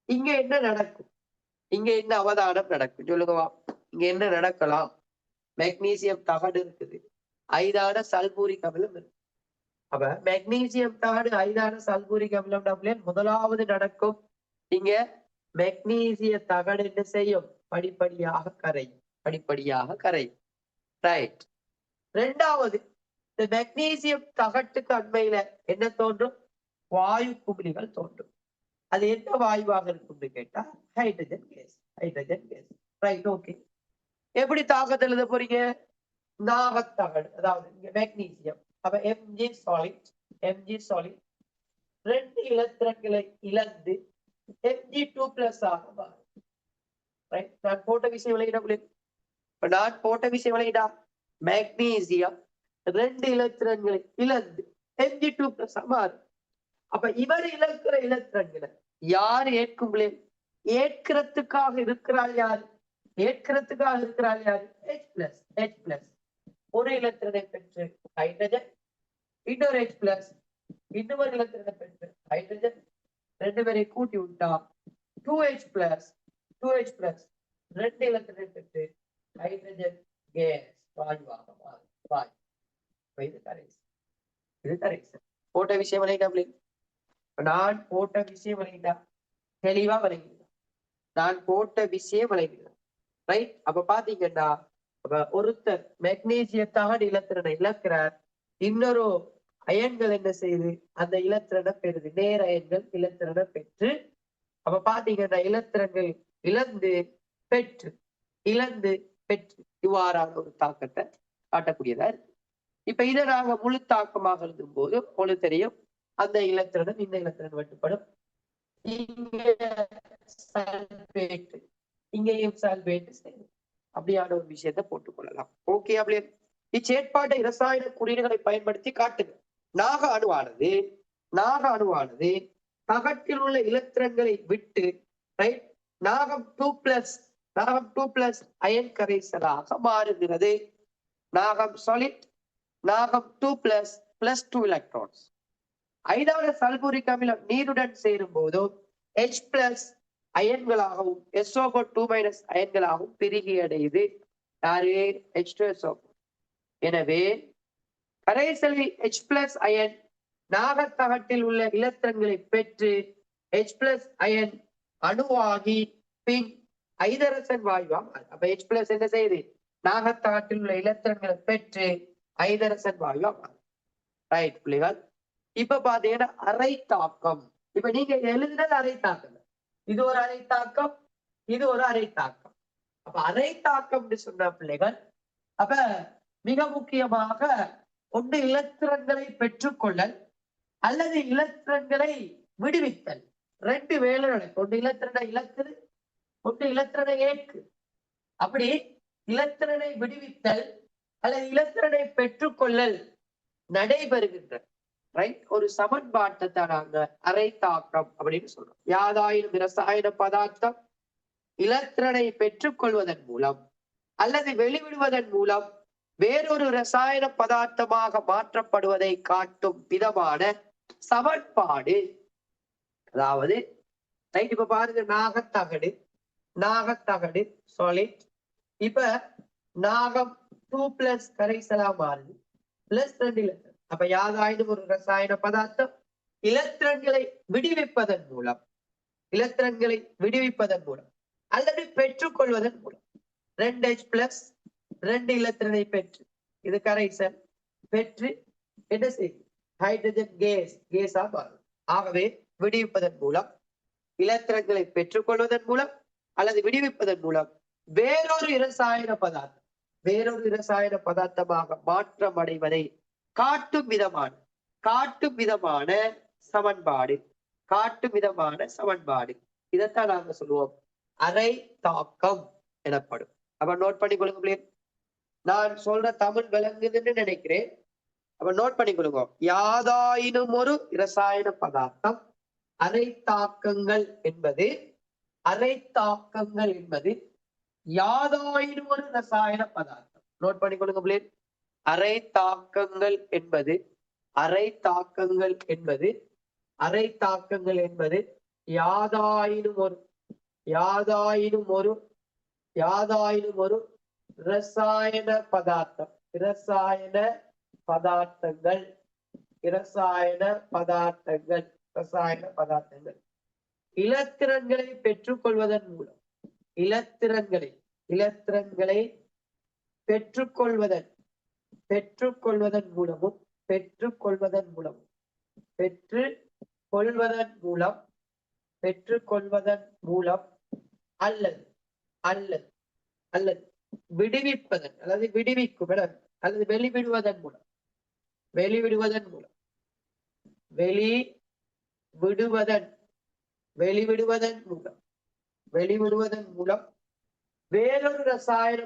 இங்க என்ன நடக்கும்? இங்க என்ன அவதானம் நடக்கும் சொல்லுங்கவா. இங்க என்ன நடக்கலாம்? மெக்னீசியம் தகடு இருக்குது, ஐதான சல்பூரிக் அமிலம் இருக்கு. அப்ப மெக்னீசியம் தகடு ஐதான சல்பூரிக் அமிலம் முதலாவது நடக்கும். இங்க மெக்னீசிய தகடு என்ன செய்யும்? படிப்படியாக கரையும், படிப்படியாக கரையும். ரைட். ரெண்டாவது, இந்த மெக்னீசியம் தகட்டுக்கு அண்மையில என்ன தோன்றும்? வாயு குமிழிகள் தோன்றும். அது என்ன வாயுவாக இருக்கும்னு கேட்டா hydrogen case, hydrogen case. Right, okay. எப்படி தாக்கத்தை எழுத போறீங்க? நாகத்தகடு, அதாவது இங்க மெக்னீசியம். அப்ப எம்ஜி சாலிட், எம்ஜி சாலிட் 2 இலத்திரன்களை இழந்து Mg2+ ஆக மாறும். ரைட், நான் போட்ட விஷயம் விளையிடா. நான் போட்ட விஷயம் விளையிடா. மெக்னீசியம் 2 இலத்திரன்களை இழந்து Mg2+ மாறும். அப்ப இவர் இழக்கிற இலத்திரன்களை யார் ஏற்கும்? ஏற்கிறதுக்காக இருக்கிறாள் யாரு? ஏற்கிறதுக்காக இருக்கிறாள் யாரு? H+, H+. ஒரு இலத்திரனை பெற்று ஹைட்ரஜன், இன்னொரு H+, இன்னொரு இலத்திரனை பெற்று ஹைட்ரஜன், 2 பேரை கூட்டி விட்டா 2H+, 2H+, 2 இலத்திரனை பெற்று ஹைட்ரஜன் கேஸ் வாயுவாக மாறும். வாயு. இது கரெக்ட், இது கரெக்ட். போட்ட விஷயம் விளையாட. நான் போட்ட விஷயம் விளையாடா, தெளிவா விளையாடுறேன். நான் போட்ட விஷயம் விளையாடுறேன். ரைட். அப்ப பாத்தீங்கன்னா, ஒருத்தர் மெக்னீசியத்தாக இலத்திரனை இழக்கிறார், இன்னொரு அயன்கள் என்ன செய்யுது? அந்த இலத்திரனை பெறுது. நேர் அயன்கள் இலத்திரனை பெற்று, அப்ப பாத்தீங்கன்னா இலத்திரங்கள் இழந்து பெற்று, இழந்து பெற்று இவ்வாறான ஒரு தாக்கத்தை காட்டக்கூடியதா இருக்கு. இப்ப இதை நாங்க முழு தாக்கமாக எழுதும் போது உங்களுக்கு தெரியும், அந்த இலத்திரனும் இந்த இலத்திரன் வெட்டுப்படும். இங்க சல்பேட், இங்கேயும் சல்பேட் செய்யும். அப்படியான ஒரு விஷயத்தை போட்டுக் கொள்ளலாம். ஓகே. அப்படி இச்சேற்பாட்டை இரசாயன குறியீடுகளை பயன்படுத்தி காட்டுங்க. நாக அணுவானது, நாக அணுவானது தகட்டில் உள்ள இலத்திரன்களை விட்டு ரைட் நாகம் 2+, நாகம் 2+ அயன் கரைசலாக மாறுகிறது. நாகம் சாலிட், நாகம் 2+ +2 எலக்ட்ரான்ஸ். ஐதான சல்பூரிக் அமிலம் நீருடன் சேரும் போதும் H+ அயன்களாகவும் SO2- அயன்களாகவும் பிரிகி அடையுது. யாரு? H2SO4. எனவே கரைசலில் H+ அயன் நாகத்தகட்டில் உள்ள இலத்திரன்களை பெற்று H+ அயன் அணுவாகி பின் ஐதரசன் வாயுவா மாறும். அப்ப H+ என்ன செய்யுது? நாகத்தகட்டில் உள்ள இலத்திரன்களை பெற்று ஐதரசன் வாயுவா மாறும். ரைட் பிள்ளைகள். இப்ப பாத்தீங்கன்னா அரை தாக்கம். இப்ப நீங்க எழுதுனது அரை தாக்கம், இது ஒரு அரை தாக்கம், இது ஒரு அரை தாக்கம். அப்ப அரை தாக்கம்னு சொன்ன பிள்ளைகள், அப்ப மிக முக்கியமாக ஒன்று இலத்திரன்களை பெற்றுக்கொள்ளல் அல்லது இலத்திரன்களை விடுவித்தல். ரெண்டு வேலை நடக்கும். ஒன்று இலத்திரனை இலக்குது, ஒன்று இலத்திரனை ஏற்கு. அப்படி இலத்திரனை விடுவித்தல் அல்லது இலத்திரனை பெற்றுக்கொள்ளல் நடைபெறுகின்ற ஒரு சமன்பாட்டை தான் நாங்க அரை தாக்கம் அப்படின்னு சொல்றோம். யாதாயினும் இரசாயன பதார்த்தம் இலத்திரனை பெற்றுக்கொள்வதன் மூலம் அல்லது வெளிவிடுவதன் மூலம் வேறொரு ரசாயன பதார்த்தமாக மாற்றப்படுவதை காட்டும் விதமான சமன்பாடு. அதாவது இப்ப பாருங்க, நாகத்தகடு சாலிட். இப்ப நாகம் 2+ கரைசலா மாறுது, +2 இலத்திரன். அப்ப யாதாயினும் ஒரு ரசாயன பதார்த்தம் இலத்திரன்களை விடுவிப்பதன் மூலம் அல்லது பெற்றுக்கொள்வதன் மூலம் 2H+ 2 இலத்திரனை பெற்று, இது கரைசல், பெற்று என்ன செய்யும்? ஹைட்ரஜன் கேஸா மாறும். ஆகவே விடுவிப்பதன் மூலம், இலத்திரன்களை பெற்றுக்கொள்வதன் மூலம் அல்லது விடுவிப்பதன் மூலம் வேறொரு இரசாயன பதார்த்தமாக மாற்றம் அடைவதை காட்டும் விதமான சமன்பாடு. இதைத்தான் நாங்க சொல்லுவோம் அரை தாக்கம் எனப்படும். அப்ப நோட் பண்ணி கொடுங்க. நான் சொல்ற தமிழ் விளங்குதுன்னு நினைக்கிறேன். அப்ப நோட் பண்ணி கொடுங்க. யாதாயினும் ஒரு இரசாயன பதார்த்தம் அரை தாக்கங்கள் என்பது யாதாயினும் ஒரு ரசாயன பதார்த்தம். நோட் பண்ணி கொடுங்க பிளேன். அரை தாக்கங்கள் என்பது யாதாயினும் ஒரு இரசாயன பதார்த்தங்கள் இலத்திரன்களை பெற்றுக்கொள்வதன் மூலம் அல்லது விடுவிப்பதன் அல்லது வெளிவிடுவதன் மூலம் வேறொரு ரசாயன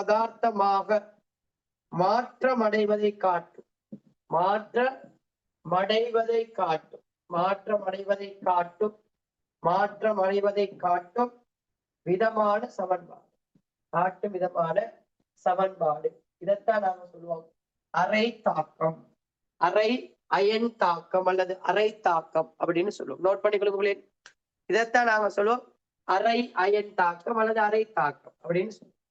பதார்த்தமாக மாற்றமடைவதை காட்டும் விதமான சமன்பாடு. இதைத்தான் நாங்க சொல்லுவோம் அரை தாக்கம், அரை அயன் தாக்கம் அல்லது அரை தாக்கம் அப்படின்னு சொல்லுவோம். நோட் பண்ணிக்கொள்ளுங்களேன். இதைத்தான் நாங்க சொல்லுவோம் அரை அயன் தாக்கம் அல்லது அரை தாக்கம் அப்படின்னு சொல்லுவோம்.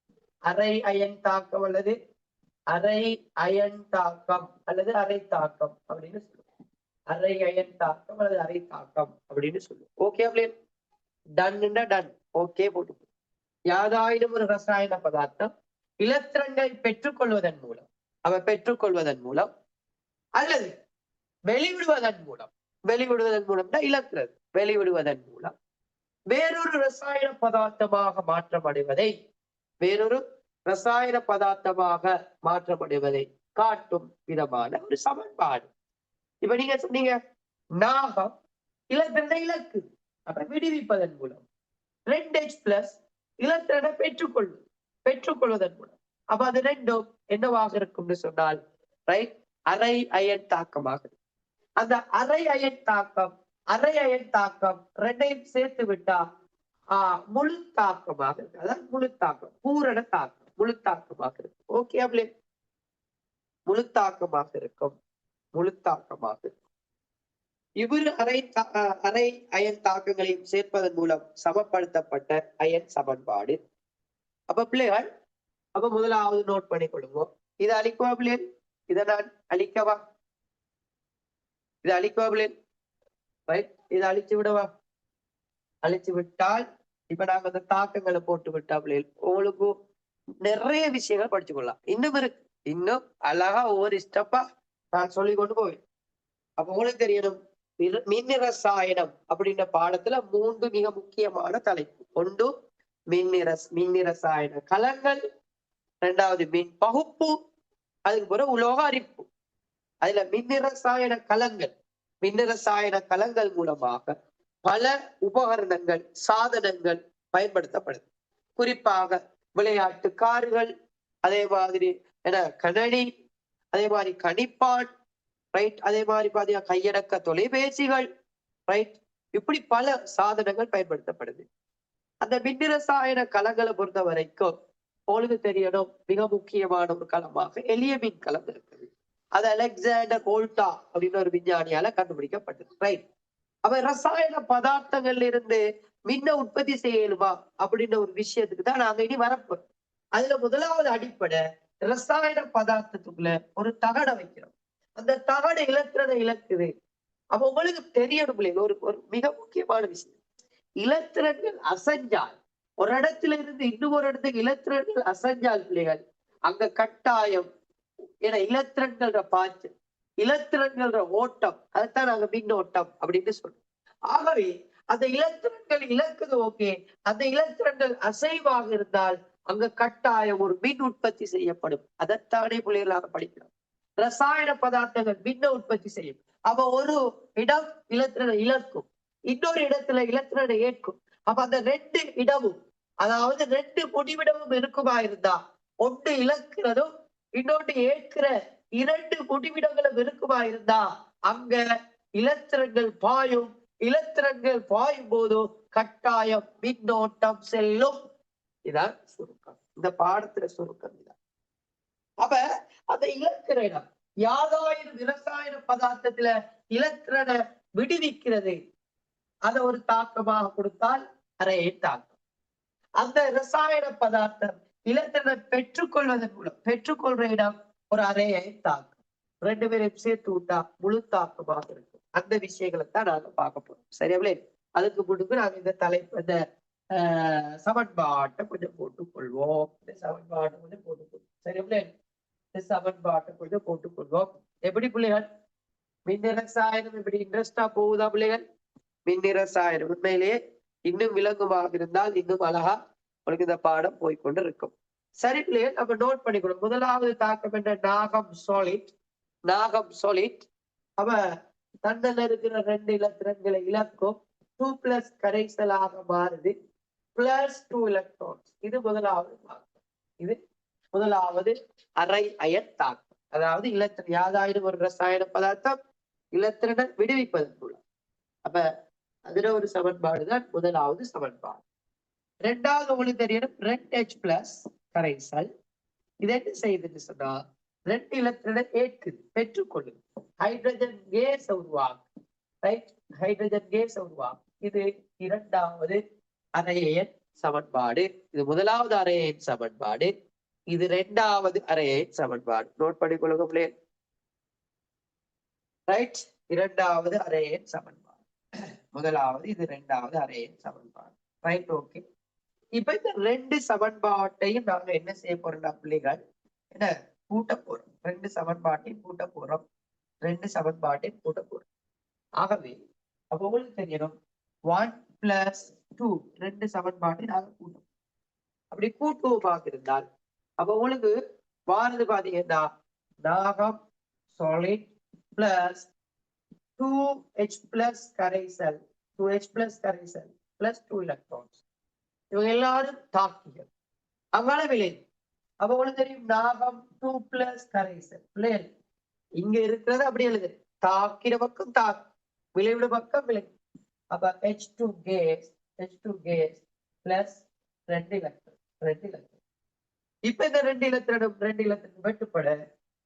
அரை அயன் தாக்கம் அல்லது அரை தாக்கம் அப்படின்னு சொல்லுவோம். அரை அயன் தாக்கம் அல்லது அரை தாக்கம் அப்படின்னு சொல்லுவோம். Okay plane? டன் ஓகே போட்டு. யாதாயினும் ஒரு ரசாயன பதார்த்தம் இலத்திரன்களை பெற்றுக்கொள்வதன் மூலம் அல்லது வெளிவிடுவதன் மூலம் இலத்திரன் வெளிவிடுவதன் மூலம் வேறொரு ரசாயன பதார்த்தமாக மாற்றமடைவதை காட்டும் விதமான ஒரு சமன்பாடு. இப்ப நீங்க சொன்னீங்க நாகம் இலத்திரனை இலக்கு, அப்ப விடுவிப்பதன் மூலம் 2H+ இலத்திரனை பெற்றுக்கொள்வதன் மூலம், அப்ப அது ரெண்டும் என்னவாக இருக்கும்னு சொன்னால் அரை அயன் தாக்கமாக. அந்த அரை அயன் தாக்கம் ரெண்டையும் சேர்த்து விட்டா முழு தாக்கமாக இருக்கு. அதாவது பூரண தாக்கம், முழு தாக்கமாக இருக்கும். ஓகே அப்படியே முழு தாக்கமாக இருக்கும். இவ்விரு அரை அயன் தாக்கங்களையும் சேர்ப்பதன் மூலம் சமப்படுத்தப்பட்ட அயன் சமன்பாடு. அப்ப பிள்ளைகள், அப்ப முதலாவது நோட் பண்ணி கொள்ளுங்க. இதை அழிக்கவா பிள்ளைகள்? இதை நான் அழிக்கவா? இதை அழிக்கவா பிள்ளைகள்? இதை அழிச்சு விடவா? அழிச்சு விட்டால் இப்ப நாங்க அந்த தாக்கங்களை போட்டு விட்டா பிள்ளைகள் உங்களுக்கு நிறைய விஷயங்கள் படிச்சு கொள்ளலாம். இன்னும் இருக்கு. இன்னும் அழகா ஒவ்வொரு ஸ்டெப்பா நான் சொல்லி கொண்டு போவேன். அப்ப உங்களுக்கு தெரியணும் மின் ரசாயனம் அப்படின்ற பாடத்துல 3 மிக முக்கியமான தலைப்பு. ஒன்று மின் ரசாயன கலங்கள், 2வது மின் பகுப்பு, அதுக்கு பிறகு உலோக அரிப்பு. அதுல மின் ரசாயன கலங்கள் மூலமாக பல உபகரணங்கள் சாதனங்கள் பயன்படுத்தப்படுது. குறிப்பாக விளையாட்டு கார்கள், அதே மாதிரி கணனி, அதே மாதிரி கணிப்பான், ரைட், அதே மாதிரி பாத்தீங்கன்னா கையடக்க தொலைபேசிகள், ரைட், இப்படி பல சாதனங்கள் பயன்படுத்தப்படுது. அந்த மின் ரசாயன கலங்களை பொறுத்த வரைக்கும் உங்களுக்கு தெரியணும் மிக முக்கியமான ஒரு களமாக எளிய மின் கலம் இருக்குது. அது அலெக்சாண்டர் வோல்டா அப்படின்னு ஒரு விஞ்ஞானியால கண்டுபிடிக்கப்பட்டது, ரைட். அப்ப ரசாயன பதார்த்தங்கள்ல இருந்து மின்ன உற்பத்தி செய்யலுமா அப்படின்ற ஒரு விஷயத்துக்கு தான் நாங்க இனி வரப்போம். அதுல முதலாவது அடிப்படை ரசாயன பதார்த்தத்துக்குள்ள ஒரு தகடை வைக்கிறோம். அந்த தகடு இலத்திரனை இழக்குது. அப்ப உங்களுக்கு தெரியணும் இல்லையா ஒரு மிக முக்கியமான விஷயம், இலத்திரன்கள் அசைஞ்சால், ஒரு இடத்துல இருந்து இன்னொரு இடத்துக்கு இலத்திரன்கள் அசைஞ்சால் பிள்ளைகள் அங்க கட்டாயம் ஏன்னா இலத்திரன்கள பாய்ச்சு, இலத்திரன்கள ஓட்டம், அதைத்தான் நாங்க மின்னோட்டம் அப்படின்னு சொல்றோம். ஆகவே அந்த இலத்திரன்கள் இழக்குது, ஓகே, அந்த இலத்திரன்கள் அசைவாக இருந்தால் அங்க கட்டாயம் ஒரு மின் உற்பத்தி செய்யப்படும். அதைத்தானே பிள்ளைகளாக படிக்கிறோம். ரசாயன பதார்த்தங்கள் மின்ன உற்பத்தி செய்யும். அப்ப ஒரு இடம் இலத்திரனை இழக்கும், இன்னொரு இடத்துல இலத்திரனை ஏற்கும். அப்ப அந்த 2 இடமும், அதாவது 2 முடிவிடமும் இருக்குமா இருந்தா ஒன்று இழக்கிறதும் இன்னொன்று ஏற்கிற 2 முடிவிடங்களும் இருக்குமா இருந்தா அங்க இலத்திரங்கள் பாயும். இலத்திரங்கள் பாயும் போது கட்டாயம் மின்னோட்டம் செல்லும். இதான் சுருக்கம், இந்த பாடத்துல சுருக்கம் இதான். அப்ப அந்த இலத்திர இடம் யாதாயிரம் ரசாயன பதார்த்தத்துல இலத்திரனை விடுவிக்கிறது, அதை ஒரு தாக்கமாக கொடுத்தால் அறையை தாக்கம். அந்த ரசாயன பதார்த்தம் இலத்திரனை பெற்றுக்கொள்வதன் மூலம் பெற்றுக்கொள்ற இடம் ஒரு அறையை தாக்கம். 2 பேரையும் சேர்த்து விட்டா முழு தாக்கமாக இருக்கும். அந்த விஷயங்களை தான் நாங்க பார்க்க போறோம். சரியாவே அதுக்கு முன்பு நாங்க இந்த தலைப்பு இந்த சமன்பாட்டை கொஞ்சம் போட்டுக்கொள்வோம். இந்த சமன்பாட்டை கொஞ்சம் போட்டுக்கொள்வோம். சரியாவே இந்த சமன்பாட்டை கொஞ்சம் போட்டுக்கொள்வோம். எப்படி பிள்ளைகள் மின் ரசாயனம் இப்படி இன்ட்ரெஸ்டா போகுதா பிள்ளைகள்? மின் ரசாயனம் உண்மையிலேயே இன்னும் விலங்குமாக இருந்தால் இன்னும் அழகா உங்களுக்கு இந்த பாடம் போய்கொண்டு இருக்கும். சரி பிள்ளைகள், நம்ம நோட் பண்ணிக்கணும். முதலாவது தாக்கம் என்ற நாகம் சாலிட். நாகம் சாலிட் அவ தண்டல இருக்கிற 2 இலத்திரன்களை இழக்கும், 2+ கரைசலாக மாறுது, +2 எலக்ட்ரான்ஸ். இது முதலாவது தாக்கம். இது முதலாவது அரை அயன் தாக்கம். அதாவது இலத்திரன் யாதாயிரம் ஒரு ரசாயன பதார்த்தம் இலத்திரனை விடுவிப்பதன் மூலம். அப்ப அதுல ஒரு சமன்பாடு தான் முதலாவது சமன்பாடு. 2வது உங்களுக்கு தெரியணும் 2H+ கரைசல். இது என்ன செய்யுதுன்னு சொன்னா 2 இலத்திரனை ஏற்குது, பெற்றுக்கொள்ளுது, ஹைட்ரஜன் கேஸ் உருவாக்கும், ரைட், ஹைட்ரஜன் கேஸ் உருவாக்கும். இது 2வது அரையன் சமன்பாடு. இது முதலாவது அரையன் சமன்பாடு, இது 2வது அரையன் சமன்பாடு. நோட் பண்ணிக்கொள்ளுங்க பிள்ளைகள், ரைட். 2வது அரையன் சமன்பாடு முதலாவது, இது 2வது அரையன் சமன்பாடு, ரைட், ஓகே. இப்ப இந்த 2 சமன்பாட்டையும் நாங்க என்ன செய்ய போறோம்னா பிள்ளைகள் என்ன கூட்ட போறோம். 2 சமன்பாட்டையும் கூட்ட போறோம். 2 சமன்பாட்டையும் கூட்ட போறோம். ஆகவே அப்ப உங்களுக்கு தெரியணும் 1+2 2 சமன்பாட்டை நாங்க கூட்டும். அப்படி கூட்டுவோமாக இருந்தால் அப்ப உங்களுக்கு வாரது பாத்தீங்கன்னா நாகம் சாலிட் பிளஸ் 2H+ கரைசல், 2H+ கரைசல் +2 எலக்ட்ரான்ஸ். இவங்க எல்லாரும் தாக்கிகள் அவ்வளவு விலை. அப்ப உங்களுக்கு தெரியும் நாகம் 2+ கரைசல் பிள்ளைகள் இங்க இருக்கிறது அப்படி எழுது, தாக்கிற பக்கம் தாக்கு, விளைவிட பக்கம் விளை. அப்ப H2 கேஸ் பிளஸ் 2 எலக்ட்ரான். இப்ப இந்த 2 எலக்ட்ரான் வெட்டுப்பட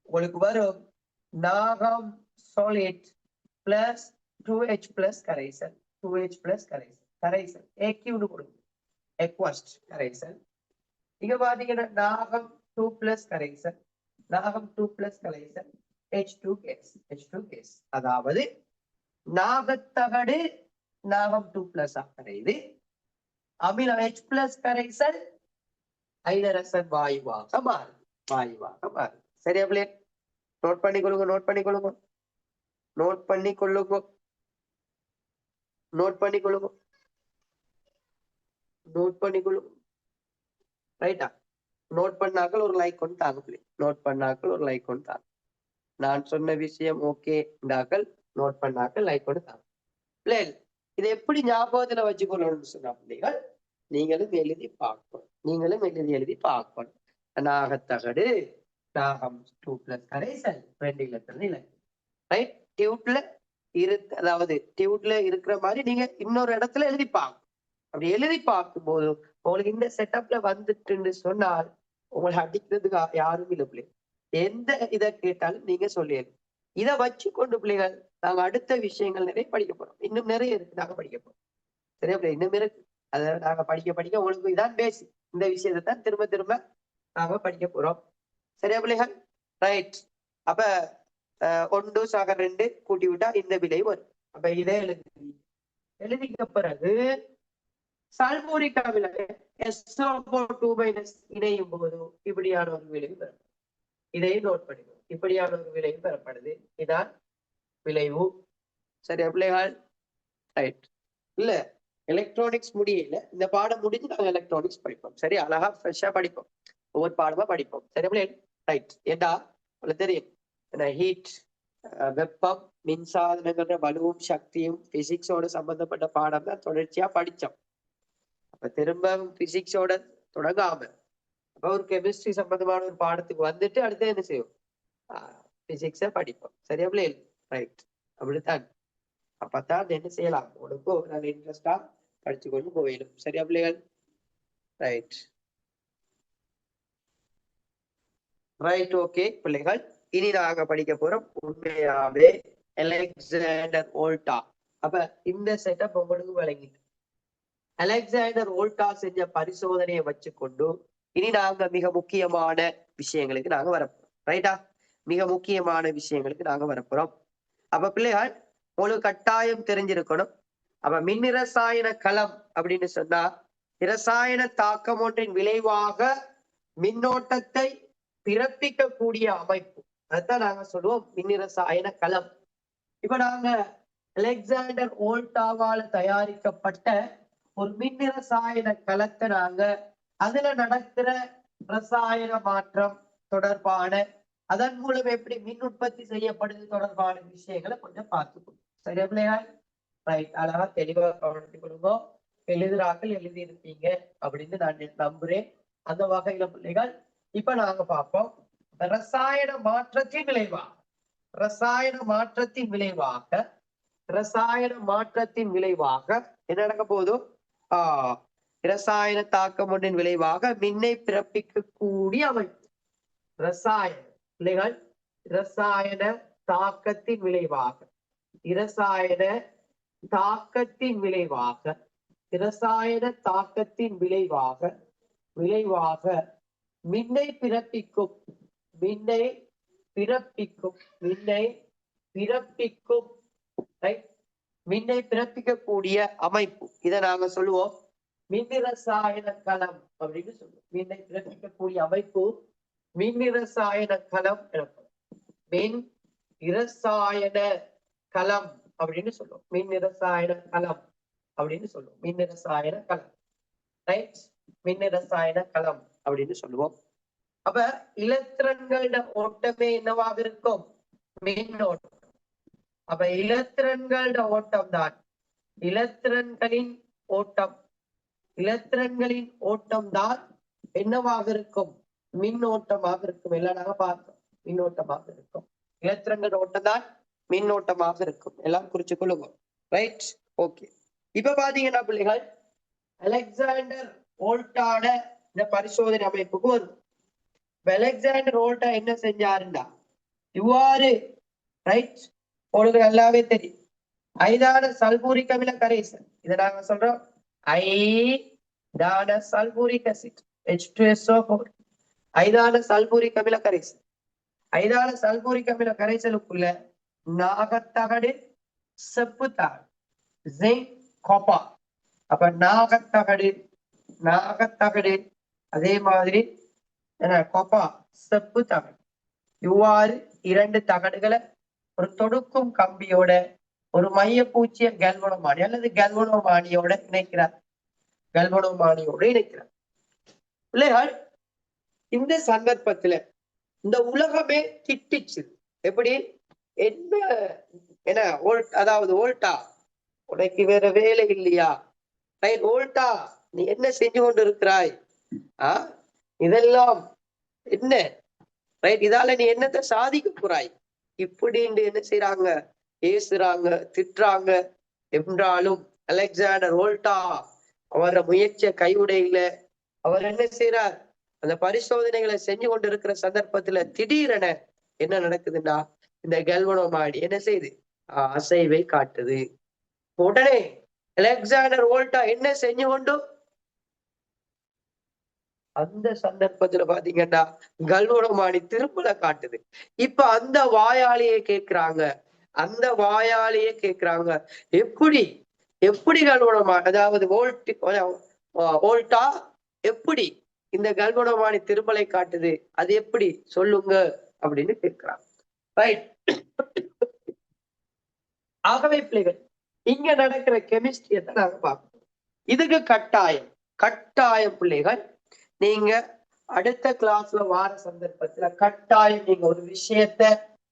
உங்களுக்கு வரும் நாகம் சாலிட் பிளஸ் 2H+ கரைசல், 2H+ கரைசல் ஏக்யூன்னு கொடுங்க, எக்வஸ்ட் கரைசல். இங்க பாத்தீங்கன்னா நாகம் 2+ கரைசல், நாகம் 2+ கரைசல், H2 கேஸ். அதாவது நாகத்தகடு நாகம் 2+ கரைது, அமிலம் H+ கரைசல் ஐதரசன் வாயுவாக மாறுது. சரியா பிள்ளை? நோட் பண்ணி கொள்ளுங்க, நோட் பண்ணி கொள்ளுங்க, நோட் பண்ணி கொள்ளுங்க, நோட் பண்ணி கொள்ளுங்க, நோட் பண்ணி கொள்ளுங்க. ரைட்டா? நோட் பண்ணாக்கள் ஒரு லைக் கொண்டு தாங்க பிள்ளை. நோட் பண்ணாக்கள் ஒரு லைக் கொண்டு தாங்க. நான் சொன்ன விஷயம் ஓகே இந்தாக்கள் நோட் பண்ணாக்கள் லைக் கொண்டு தாங்க பிள்ளை. இதை எப்படி ஞாபகத்துல வச்சுக்கொள்ளணும்னு சொன்னா பிள்ளைகள், நீங்களும் எழுதி பார்க்கணும், நீங்களும் எழுதி பார்க்கணும். நாகத்தகடு, நாகம் 2+ கரைசல் 2 இலத்திரன் இலக்கு. ரைட்? டியூட்ல அதாவது டியூட்ல இருக்கிற மாதிரி நீங்க இன்னொரு இடத்துல எழுதி பார்க்கணும். அப்படி எழுதி பார்க்கும்போது உங்களுக்கு இந்த செட்டப்ல வந்துட்டுன்னு சொன்னால் உங்களை அடிக்கிறதுக்கு யாரும் இல்லை பிள்ளை. எந்த இதை கேட்டாலும் நீங்க சொல்லிடு. இதை வச்சு கொண்டு பிள்ளைகள் நாங்க அடுத்த விஷயங்கள் நிறைய படிக்க போறோம். இன்னும் நிறைய இருக்கு நாங்க படிக்க போறோம். சரியா பிள்ளை? இன்னும் இருக்கு. அதை நாங்க படிக்க உங்களுக்கு இதான் பேசிக். இந்த விஷயத்தை தான் திரும்ப திரும்ப நாங்க படிக்க போறோம். சரியா பிள்ளைகள்? ரைட். அப்ப 1 சக 2 கூட்டி விட்டா இந்த விலை வரும். அப்ப இதை எழுதிக்க பிறகு சல்பூரிக் அமிலம் SO2- இணையும் போது இப்படியான ஒரு விளைவு பெறப்படும். இதையும் நோட் பண்ணிக்கணும். இப்படியான ஒரு விளைவு பெறப்படுது. இதான் விளைவு. சரியா பிள்ளைகள்? ரைட். இல்ல எலக்ட்ரானிக்ஸ் முடியல, இந்த பாடம் முடிஞ்சு நாங்க எலக்ட்ரானிக்ஸ் படிப்போம். சரி, அழகா ஃப்ரெஷ்ஷா படிப்போம், ஒவ்வொரு பாடமா படிப்போம். சரி பிள்ளைகள்? ரைட். ஏண்டா உங்களுக்கு தெரியும் ஹீட், வெப்பம், மின்சாதனங்கிற வலுவும் சக்தியும் பிசிக்ஸோட சம்பந்தப்பட்ட பாடம் தான் தொடர்ச்சியா படிச்சோம். அப்ப திரும்ப பிசிக்ஸோட தொடங்காம அப்ப ஒரு கெமிஸ்ட்ரி சம்பந்தமான ஒரு பாடத்துக்கு வந்துட்டு அடுத்து என்ன செய்வோம்? பிசிக்ஸ படிப்போம். சரியா பிள்ளைகள்? ரைட். அப்படித்தான். அப்பதான் என்ன செய்யலாம், உனக்கும் நல்ல இன்ட்ரெஸ்டா படிச்சு கொண்டு போயிடும். சரியா பிள்ளைகள்? ரைட். ரைட். ஓகே பிள்ளைகள், இனி நாங்க படிக்க போறோம் உண்மையாவே அலெக்சாண்டர் வோல்டா. அப்ப இந்த செட்டப் உங்களுக்கு வழங்கிட்டு அலெக்சாண்டர் வோல்டா செஞ்ச பரிசோதனையை வச்சுக்கொண்டு இனி நாங்க மிக முக்கியமான விஷயங்களுக்கு நாங்க வரப்போறோம். ரைட்டா? மிக முக்கியமான விஷயங்களுக்கு நாங்க வரப்போறோம். அப்ப பிள்ளைகள் உங்களுக்கு கட்டாயம் தெரிஞ்சிருக்கணும். அப்ப மின்னிரசாயன களம் அப்படின்னு சொன்னா இரசாயன தாக்கம் ஒன்றின் விளைவாக மின்னோட்டத்தை பிறப்பிக்கக்கூடிய அமைப்பு. அதுதான் நாங்க சொல்லுவோம் மின்னிரசாயன களம். இப்ப நாங்க அலெக்சாண்டர் வோல்டாவால் தயாரிக்கப்பட்ட ஒரு மின்னிரசாயன களத்தை நாங்க அதுல நடக்கிற ரசாயன மாற்றம் தொடர்பான, அதன் மூலம் எப்படி மின் உற்பத்தி செய்யப்படுது தொடர்பான விஷயங்களை கொஞ்சம் பார்த்துக்கணும். சரியா பிள்ளைகள்? ரைட். அழகா தெளிவா கவனித்துக் கொடுங்க. எழுதுறாக்கள் எழுதி இருப்பீங்க அப்படின்னு நான் நம்புறேன். அந்த வகையில பிள்ளைகள் இப்ப நாங்க பார்ப்போம் ரசாயன மாற்றத்தின் விளைவாக, ரசாயன மாற்றத்தின் விளைவாக, ரசாயன மாற்றத்தின் விளைவாக என்ன நடக்க போதும்? இரசாயன தாக்கம் ஒன்றின் விளைவாக மின்னை பிறப்பிக்கக்கூடிய அமைப்பு. ரசாயன பிள்ளைகள், இரசாயன தாக்கத்தின் விளைவாக, இரசாயன தாக்கத்தின் விளைவாக, இரசாயன தாக்கத்தின் விளைவாக மின்னை பிறப்பிக்கும், மின்னை பிறப்பிக்கும், மின்னை பிறப்பிக்கும், மின்னை பிறப்பிக்கக்கூடிய அமைப்பு. இதை நாங்க சொல்லுவோம் மின்னிரசாயன களம் அப்படின்னு சொல்லுவோம். மின்னை பிறப்பிக்கக்கூடிய அமைப்பு மின்னிரசாயன களம் எனப்படும். மின் இரசாயன களம் அப்படின்னு சொல்லுவோம். மின்னிரசாயன களம் அப்படின்னு சொல்லுவோம். மின்னிரசாயன களம். ரைட்? மின்னிரசாயன களம் அப்படின்னு சொல்லுவோம். அப்ப இலத்திரன்களோட ஓட்டமே என்னவாக இருக்கும்? மின்னோட்டம். அப்ப இலத்திரன்களோட ஓட்டம் தான், இலத்திரன்களின் ஓட்டம், இலத்திரன்களின் ஓட்டம் தான் என்னவாக இருக்கும்? மின்னோட்டமாக இருக்கும். எல்லாம் நாங்க பார்த்தோம், மின்னோட்டமாக இருக்கும். இலத்திரங்கள் ஓட்டம் தான் மின்னோட்டமாக இருக்கும். எல்லாம் குறிச்சு கொள்ளுங்க. ரைட்? ஓகே. இப்ப பாத்தீங்கன்னா பிள்ளைகள் அலெக்சாண்டர் வோல்டான இந்த பரிசோதனை அமைப்புக்கு வரும். அலெக்சாண்டர் வோல்டா என்ன செஞ்சாருண்டா இவ்வாறு, ரைட், உங்களுக்கு நல்லாவே தெரியும், ஐதான சல்பூரிக் அமில கரைசல், இதை நாங்க சொல்றோம் ஐதான சல்பூரிக் அசிட் H2SO4, ஐதான சல்பூரிக் அமில கரைசல். ஐதான சல்பூரிக் அமில கரைசலுக்குள்ள நாகத்தகடு, செப்பு தகடு, ஜிங்க், காப்பர். அப்ப நாகத்தகடு, நாகத்தகடு, அதே மாதிரி காப்பர், செப்பு தகடு. இவ்வாறு இரண்டு தகடுகளை ஒரு தொடுக்கும் கம்பியோட ஒரு மையப்பூச்சிய கல்வனோமானி அல்லது கல்வனோமானியோட இணைக்கிறார். கல்வனோமானியோட இணைக்கிறார். பிள்ளைகள், இந்த சந்தர்ப்பத்துல இந்த உலகமே திட்டிச்சு. எப்படி? என்ன அதாவது ஓல்டா, உனக்கு வேற வேலை இல்லையா? ரைட், ஓல்டா நீ என்ன செஞ்சு கொண்டு இருக்கிறாய்? இதெல்லாம் என்ன? ரைட், இதால நீ என்னத்தை சாதிக்க போறாய்? இப்படின்னு என்ன செய்யறாங்க? பேசுறாங்க, திட்டுறாங்க. என்றாலும் அலெக்சாண்டர் ஓல்டா அவர முயற்சிய கைவிடையில அவர் என்ன செய்யறார்? அந்த பரிசோதனைகளை செஞ்சு கொண்டு இருக்கிற சந்தர்ப்பத்துல திடீரென என்ன நடக்குதுன்னா, இந்த கல்வனோமானி என்ன செய்யுது? அசைவை காட்டுது. உடனே அலெக்சாண்டர் ஓல்டா என்ன செஞ்சு கொண்டு அந்த சந்தர்ப்பத்துல பாத்தீங்கன்னா கல்வனோமானி திரும்பல காட்டுது. இப்ப அந்த வாயாளியே கேட்கிறாங்க, எப்படி எப்படி கல்வனோமானி, அதாவது ஓல்டா எப்படி இந்த கல்வனோமானி திரும்பலை காட்டுது? அது எப்படி சொல்லுங்க அப்படின்னு கேட்கிறாங்க. ரைட். ஆகவே பிள்ளைகள், இங்க நடக்கிற கெமிஸ்ட்ரியை தான் நாங்க பார்க்கணும். இதுக்கு கட்டாயம் பிள்ளைகள், நீங்க அடுத்த கிளாஸ்ல வார சந்தர்ப்பத்துல கட்டாயம் நீங்க ஒரு விஷயத்த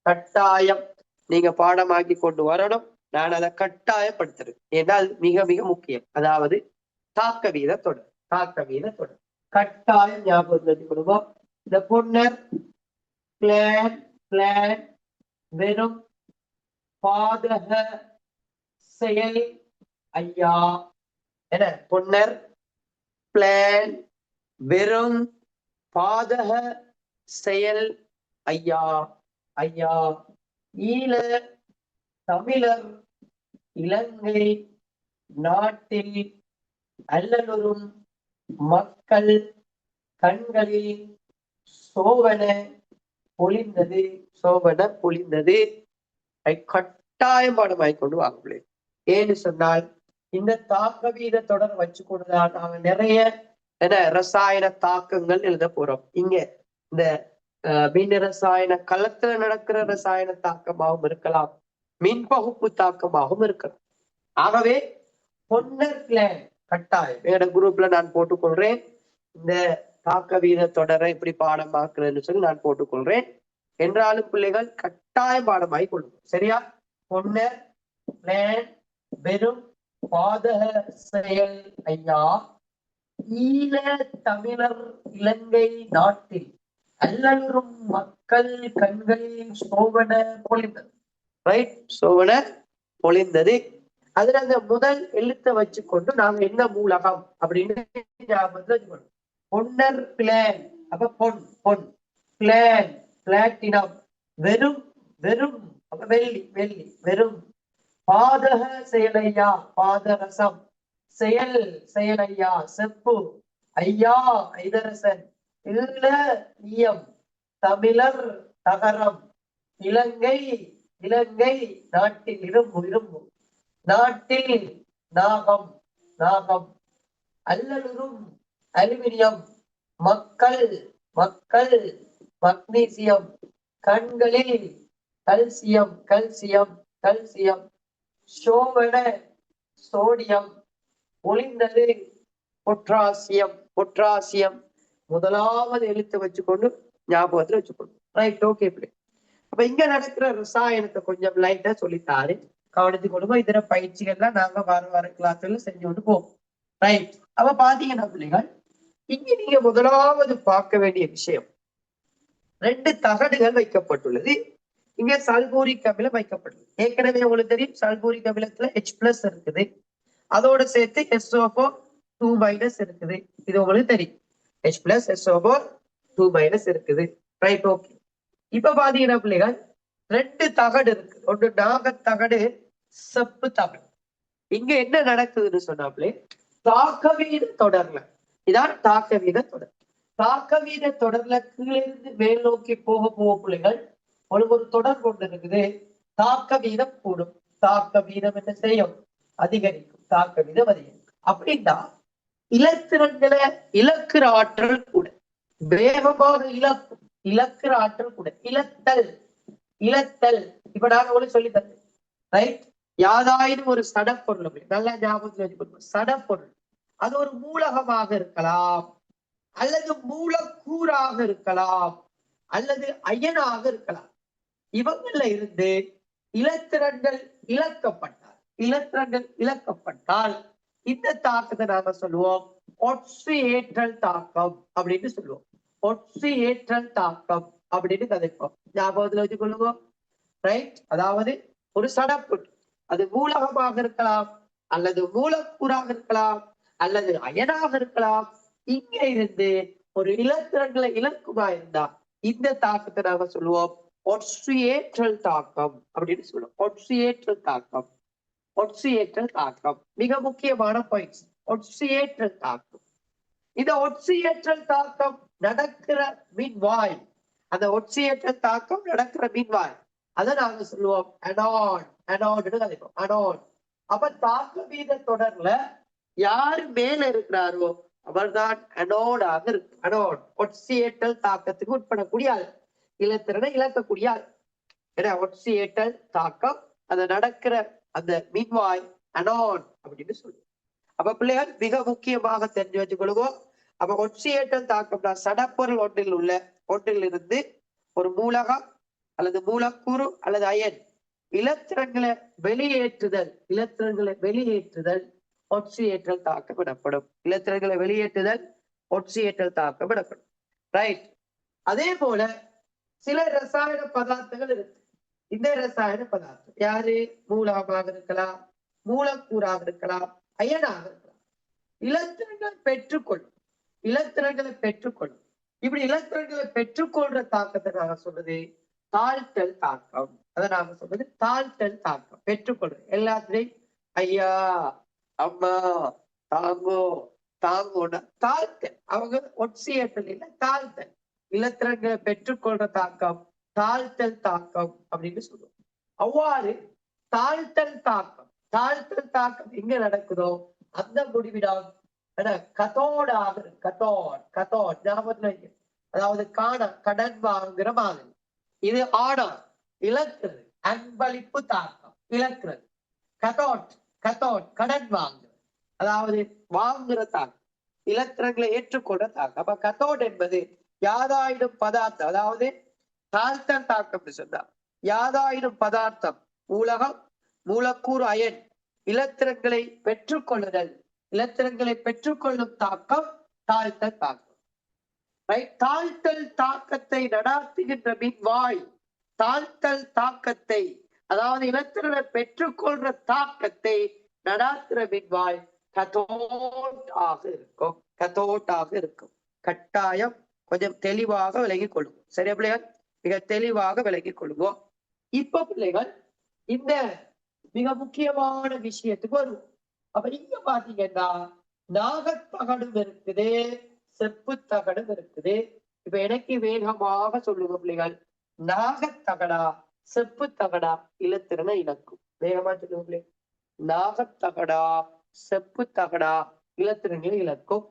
கட்டாயம் நீங்க பாடமாக்கி கொண்டு வரணும். நான் அதை கட்டாயப்படுத்துறேன். ஏன்னா அது மிக மிக முக்கியம். அதாவது தாக்க வீத தொடர் கட்டாயம் ஞாபகம் கொடுவோம். இந்த பொன்னர் பிளான் வெறும் பாதக செயல் ஐயா. என்ன பொன்னர் பிளான் வெறும் பாதக செயல் ஐயா. ஈழ தமிழர் இலங்கை நாட்டில் அல்லலுறும் மக்கள் கண்களில் சோவன பொழிந்தது. கட்டாயம் பாடமாய் கொண்டு வாங்க. ஏன்னு சொன்னால் இந்த தாக்க வீத தொடர் வச்சு கொண்டுதான் நாங்க நிறைய ரசாயன தாக்கங்கள் எழுத போறோம். இங்க இந்த மின் ரசாயன களத்துல நடக்கிற ரசாயன தாக்கமாகவும் இருக்கலாம், மின் பகுப்பு தாக்கமாகவும் இருக்கலாம். ஆகவே பொன்னர் பிளான் கட்டாயம் என்னோட குரூப்ல நான் போட்டுக்கொள்றேன். இந்த தாக்க வீத தொடரை இப்படி பாடமாக்குறதுன்னு சொல்லி நான் போட்டுக்கொள்றேன். என்றாலும் பிள்ளைகள் கட்டாயம் பாடமாய் கொள்ளும். சரியா? பொன்னர் பிளான் வெறும் பாதக செயல் ஐயா. ஈழ தமிழர் இலங்கை நாட்டில் அல்லலுறும் மக்கள் கண்களில் சோவன பொழிந்தது. ரைட், சோவன பொழிந்தது. அதுல அந்த முதல் எழுத்தை வச்சுக்கொண்டு நாங்க என்ன மூலகம் அப்படின்னு பொன்னர் பிளான். அப்ப பொன் பிளான் பிளாட்டினம். வெறும் அப்ப வெள்ளி வெறும். பாதக செயலையா பாதரசம். செயலையா செப்பு. ஐயா ஐதரசன். ஈழம் தமிழர் தகரம். இலங்கை நாட்டில் இரும்பு. நாட்டில் நாகம். அல்லலுறும் அலுமினியம். மக்கள் மக்னீசியம். கண்களில் கல்சியம். சோவன சோடியம். ஒளிந்தது பொட்டாசியம். முதலாவது எழுத்து வச்சுக்கொண்டு ஞாபகத்துல வச்சுக்கொண்டு. Right, okay. அப்ப இங்க நடக்கிற ரசாயனத்தை கொஞ்சம் லைட்டா சொல்லித்தாரு, கவனித்து கொடுப்போம். இதர பயிற்சிகள்லாம் நாங்க வர கிளாஸ்ல செஞ்சு கொண்டு போவோம். ரைட். அப்ப பாத்தீங்கன்னா பிள்ளைகள், இங்க நீங்க முதலாவது பார்க்க வேண்டிய விஷயம், 2 தகடுகள் வைக்கப்பட்டுள்ளது. இங்க சல்பூரிக் அமிலம் வைக்கப்பட்டுள்ளது. ஏற்கனவே உங்களுக்கு தெரியும், சல்பூரிக் அமிலத்துல H+ இருக்குது, அதோட சேர்த்து SO4 2- இருக்குது. இது உங்களுக்கு தெரியும். H+ SO4 2- இருக்குது. Right, okay. இப்ப பாத்தீங்கன்னா பிள்ளைகள், 2 தகடு இருக்கு. ஒன்று நாகத்தகடு, செப்பு தகடு. இங்க என்ன நடக்குதுன்னு சொன்னாப்லே, தாக்க வீத தொடர்ல, இதான் தாக்க வீத தொடர். தாக்க வீத தொடர்ல கீழிருந்து மேல் நோக்கி போக பிள்ளைகள் ஒரு தொடர் கொண்டு இருக்குது. தாக்க வீதம் கூடும். தாக்க வீதம் என்ன செய்யும்? அதிகரிக்கும். தாக்க வீதம் அதிகரிக்கும். அப்படின்னா இலத்திரன்களை இழக்கிற ஆற்றல் கூட வேகமாக இழக்கும். இழக்கிற ஆற்றல் கூட. இழத்தல் இழத்தல் இப்ப நான் உங்களுக்கு சொல்லி தந்தேன், ரைட்? யாதாயினும் ஒரு சடப்பொருள், அப்படி நல்லா ஞாபகத்தில் வச்சுக்கணும். சடப்பொருள் அது ஒரு மூலகமாக இருக்கலாம், அல்லது மூலக்கூறாக இருக்கலாம், அல்லது அயனாக இருக்கலாம். இவங்கள்ல இருந்து இலத்திரன்கள் இழக்கப்பட்டால் இந்த தாக்கத்தை நாம சொல்லுவோம் ஒற்றையேற்றல் தாக்கம் அப்படின்னு சொல்லுவோம். ஒற்றையேற்றல் தாக்கம் அப்படின்னு கதைப்போம். ஞாபகத்துல வச்சுக்கொள்ளுங்க, ரைட்? அதாவது ஒரு சடப்பு அது மூலகமாக இருக்கலாம், அல்லது மூலக்கூறாக இருக்கலாம், அல்லது அயனாக இருக்கலாம். இங்க இருந்து ஒரு இலத்திரன்களை இலக்குமா இருந்தா இந்த தாக்கத்தை நாம சொல்லுவோம் ஒற்றையேற்றல் தாக்கம் அப்படின்னு சொல்லுவோம். ஒற்றையேற்றல் தாக்கம். ஒற்றையேற்றல் தாக்கம் மிக முக்கியமான பாயிண்ட்ஸ். ஒற்றையேற்றல் தாக்கம். இந்த ஒற்றையேற்றல் தாக்கம் நடக்கிற மின்வாய், அந்த ஒற்றையேற்றல் தாக்கம் நடக்கிற மின்வாய் அதை நாங்க சொல்லுவோம் அனான். அனான்னு கதைப்போம். அனான். அப்ப தாக்க வீத தொடர்ல யாரு மேல இருக்கிறாரோ அவர்தான் அனோடாக இருக்கு. அனோட் ஒற்றையேற்றல் தாக்கத்துக்கு உட்படக்கூடிய ஆள், இலத்திரனை இழக்கக்கூடிய ஆள். ஏன்னா ஒற்றையேற்றல் தாக்கம் அது நடக்கிற அந்த மின்வாய் அனான் அப்படின்னு சொல்லுவோம். அப்ப பிள்ளைகள் மிக முக்கியமாக தெரிஞ்சு வச்சுக்கொள்வோம். அப்ப ஒற்றையேற்றல் தாக்கம்னா சடப்பொருள் ஒன்றிலிருந்து ஒரு மூலகம் அல்லது மூலக்கூறு அல்லது அயன் இலத்திரங்களை வெளியேற்றுதல் ஒற்றையேற்றல் தாக்கம் எனப்படும். இலத்திரங்களை வெளியேற்றுதல் ஒற்றையேற்றல் தாக்கம் எனப்படும். ரைட்? அதே போல சில ரசாயன பதார்த்தங்கள் இருக்கு. இந்த ரசாயன பதார்த்தம் யாரு? மூலகமாக இருக்கலாம், மூலக்கூறாக இருக்கலாம், அயனாக இருக்கலாம். இலத்திரங்களை பெற்றுக்கொள்ளும். இப்படி இலத்திரங்களை பெற்றுக்கொள்ற தாக்கத்தை நாங்க சொல்றது தாழ்த்தல் தாக்கம். அதை நாங்க சொல்றது தாழ்த்தல் தாக்கம். பெற்றுக்கொள்றோம் எல்லாத்திலையும் ஐயா அம்மா தாங்கோ தாங்கோன்னா தாழ்த்தல். அவங்க ஒற்றையேற்றல் இல்லை, தாழ்த்தல். இலத்திரங்களை பெற்றுக்கொள்ற தாக்கம் தாழ்த்தல் தாக்கம் அப்படின்னு சொல்லுவோம். அவ்வாறு தாழ்த்தல் தாக்கம் எங்க நடக்குதோ அந்த முடிவிடம் கதோடாக கதோட் ஞாபகத்துல, அதாவது கடன் வாங்குற மாதிரி. இது ஆடார் இழக்கிறது, அன்பளிப்பு தாக்கம் இழக்கிறது. கதோட் கடன் வாங்குறது, அதாவது வாங்குற தாக்கம், இலத்திரங்களை ஏற்றுக்கொண்ட தாக்கம். அப்ப கதோட் என்பது யாதாயினும் பதார்த்தம், அதாவது தாழ்த்தல் தாக்கம் சொன்னா யாதாயினும் பதார்த்தம், மூலகம், மூலக்கூறு, அயன் இலத்திரங்களை பெற்றுக்கொள்ளுதல், இலத்திரங்களை பெற்றுக்கொள்ளும் தாக்கம் தாழ்த்தல் தாக்கம். தாழ்த்தல் தாக்கத்தை நடாத்துகின்ற மின்வாய், தாழ்த்தல் தாக்கத்தை அதாவது இலத்திரனை பெற்றுக்கொள்ற தாக்கத்தை நடாத்துற மின்வாய் கதோட்டாக இருக்கும். கட்டாயம் கொஞ்சம் தெளிவாக விலகிக் கொள்ளும். சரியா பிள்ளைகள்? மிக தெளிவாக விலகிக் கொள்வோம். இப்ப பிள்ளைகள் இந்த மிக முக்கியமான விஷயத்துக்கு வருவோம். அப்ப இங்க பாத்தீங்கன்னா நாகத்தகடும் இருக்குது, செப்பு தகடும் இருக்குது. இப்ப எனக்கு வேகமாக சொல்லுங்க பிள்ளைகள், நாகத்தகடா செப்பு தகடா இலத்திரனை இழக்கும். வேகமா சொல்லுங்க பிள்ளைகள். நாகத்தகடா செப்பு தகடா இலத்திரங்களை இழக்கும்.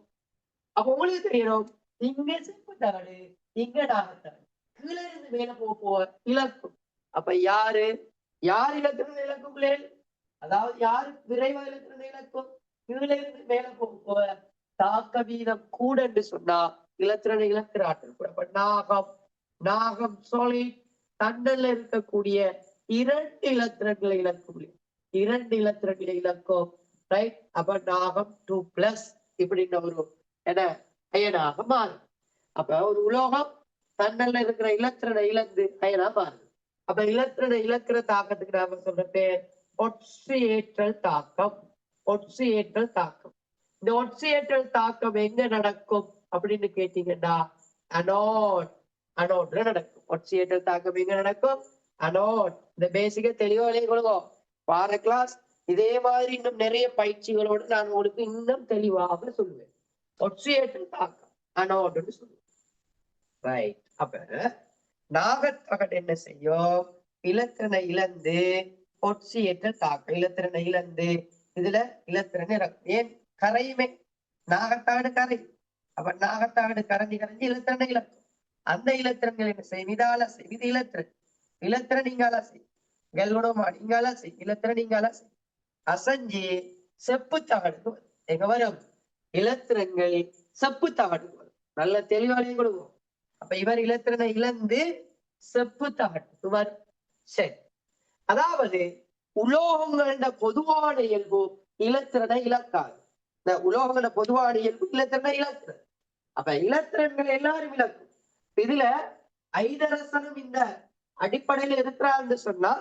அப்ப உங்களுக்கு தெரியணும், இங்க செப்பு தகடு, இங்க நாகத்தகடு, கீழே இருந்து மேல போக இழக்கும். அப்ப யாரு இலத்திரனை இழக்கும் பிள்ளைகள்? அதாவது யாரு விரைவா இலத்திரனை இழக்கும்? கீழே இருந்து மேல போக தாக்க வீதம் கூட என்று சொன்னா இலத்திரனை இழக்கிற ஆற்றல் கூட. அப்ப நாகம் சாலிட் தண்டல்ல இருக்கக்கூடிய 2 இலத்திரங்களை இழக்கும், 2 இலத்திரங்களை இழக்கும். ரைட்? அப்ப நாகம் 2+ இப்படின்னு ஒரு அயனாக மாறும். அப்ப ஒரு உலோகம் தண்டல்ல இருக்கிற இலத்திரனை இழந்து அயனா மாறும். அப்ப இலத்திரனை இழக்கிற தாக்கத்துக்கு நாம சொல்ற பேர் ஒற்றையேற்றல் தாக்கம். இந்த ஒற்றையேற்றல் தாக்கம் எங்க நடக்கும் அப்படின்னு கேட்டீங்கன்னா அனோட்ல நடக்கும். ஒற்றையேற்றல் தாக்கம் எங்க நடக்கும்? அனோட். இந்த பேசிக்க தெளிவா விளைய கொடுக்கும். வார கிளாஸ் இதே மாதிரி இன்னும் நிறைய பயிற்சிகளோடு நான் உங்களுக்கு இன்னும் தெளிவாக சொல்லுவேன். ஒற்றையேற்றல் தாக்கம் அனோட்னு சொல்லுவேன். ரைட்? அப்ப நாகத்தகடு என்ன செய்யும்? இலத்திரனை இழந்து ஒற்றையேற்றல் தாக்கம். இலத்திரனை இழந்து இதுல இலத்திரனை இறக்கும். ஏன்? கரையுமே. நாகத்தகடு கரை. அப்ப நாகத்தகடு கரைஞ்சி இலத்திரனை இழக்கும். அந்த இலத்திரன்கள் என்ன செய்யும்? இதால செய்யும். இது இலத்திரன். இலத்திரன் இங்கால செய்யும். கெல்வனோமா இங்கால செய்யும். இலத்திரன் இங்கால செய்யும். அசைஞ்சு செப்பு தகடுக்கு வரும். எங்க வரும்? இலத்திரன்கள் செப்பு தகடுக்கு வரும். நல்ல தெளிவாலையும் கொடுக்கும். அப்ப இவர் இலத்திரனை இழந்து செப்பு தகட்டுக்கு வரும். சரி, அதாவது உலோகங்கள பொதுவான இயல்பு இலத்திரனை இழக்காது. இந்த உலோகங்கள பொதுவான இயல்பு இலத்திரனை இழக்கிறது. அப்ப இலத்திரன்கள் எல்லாரும் இழக்கும். இதுல ஐதரசனும் இந்த அடிப்படையில இருக்கிறான்னு சொன்னா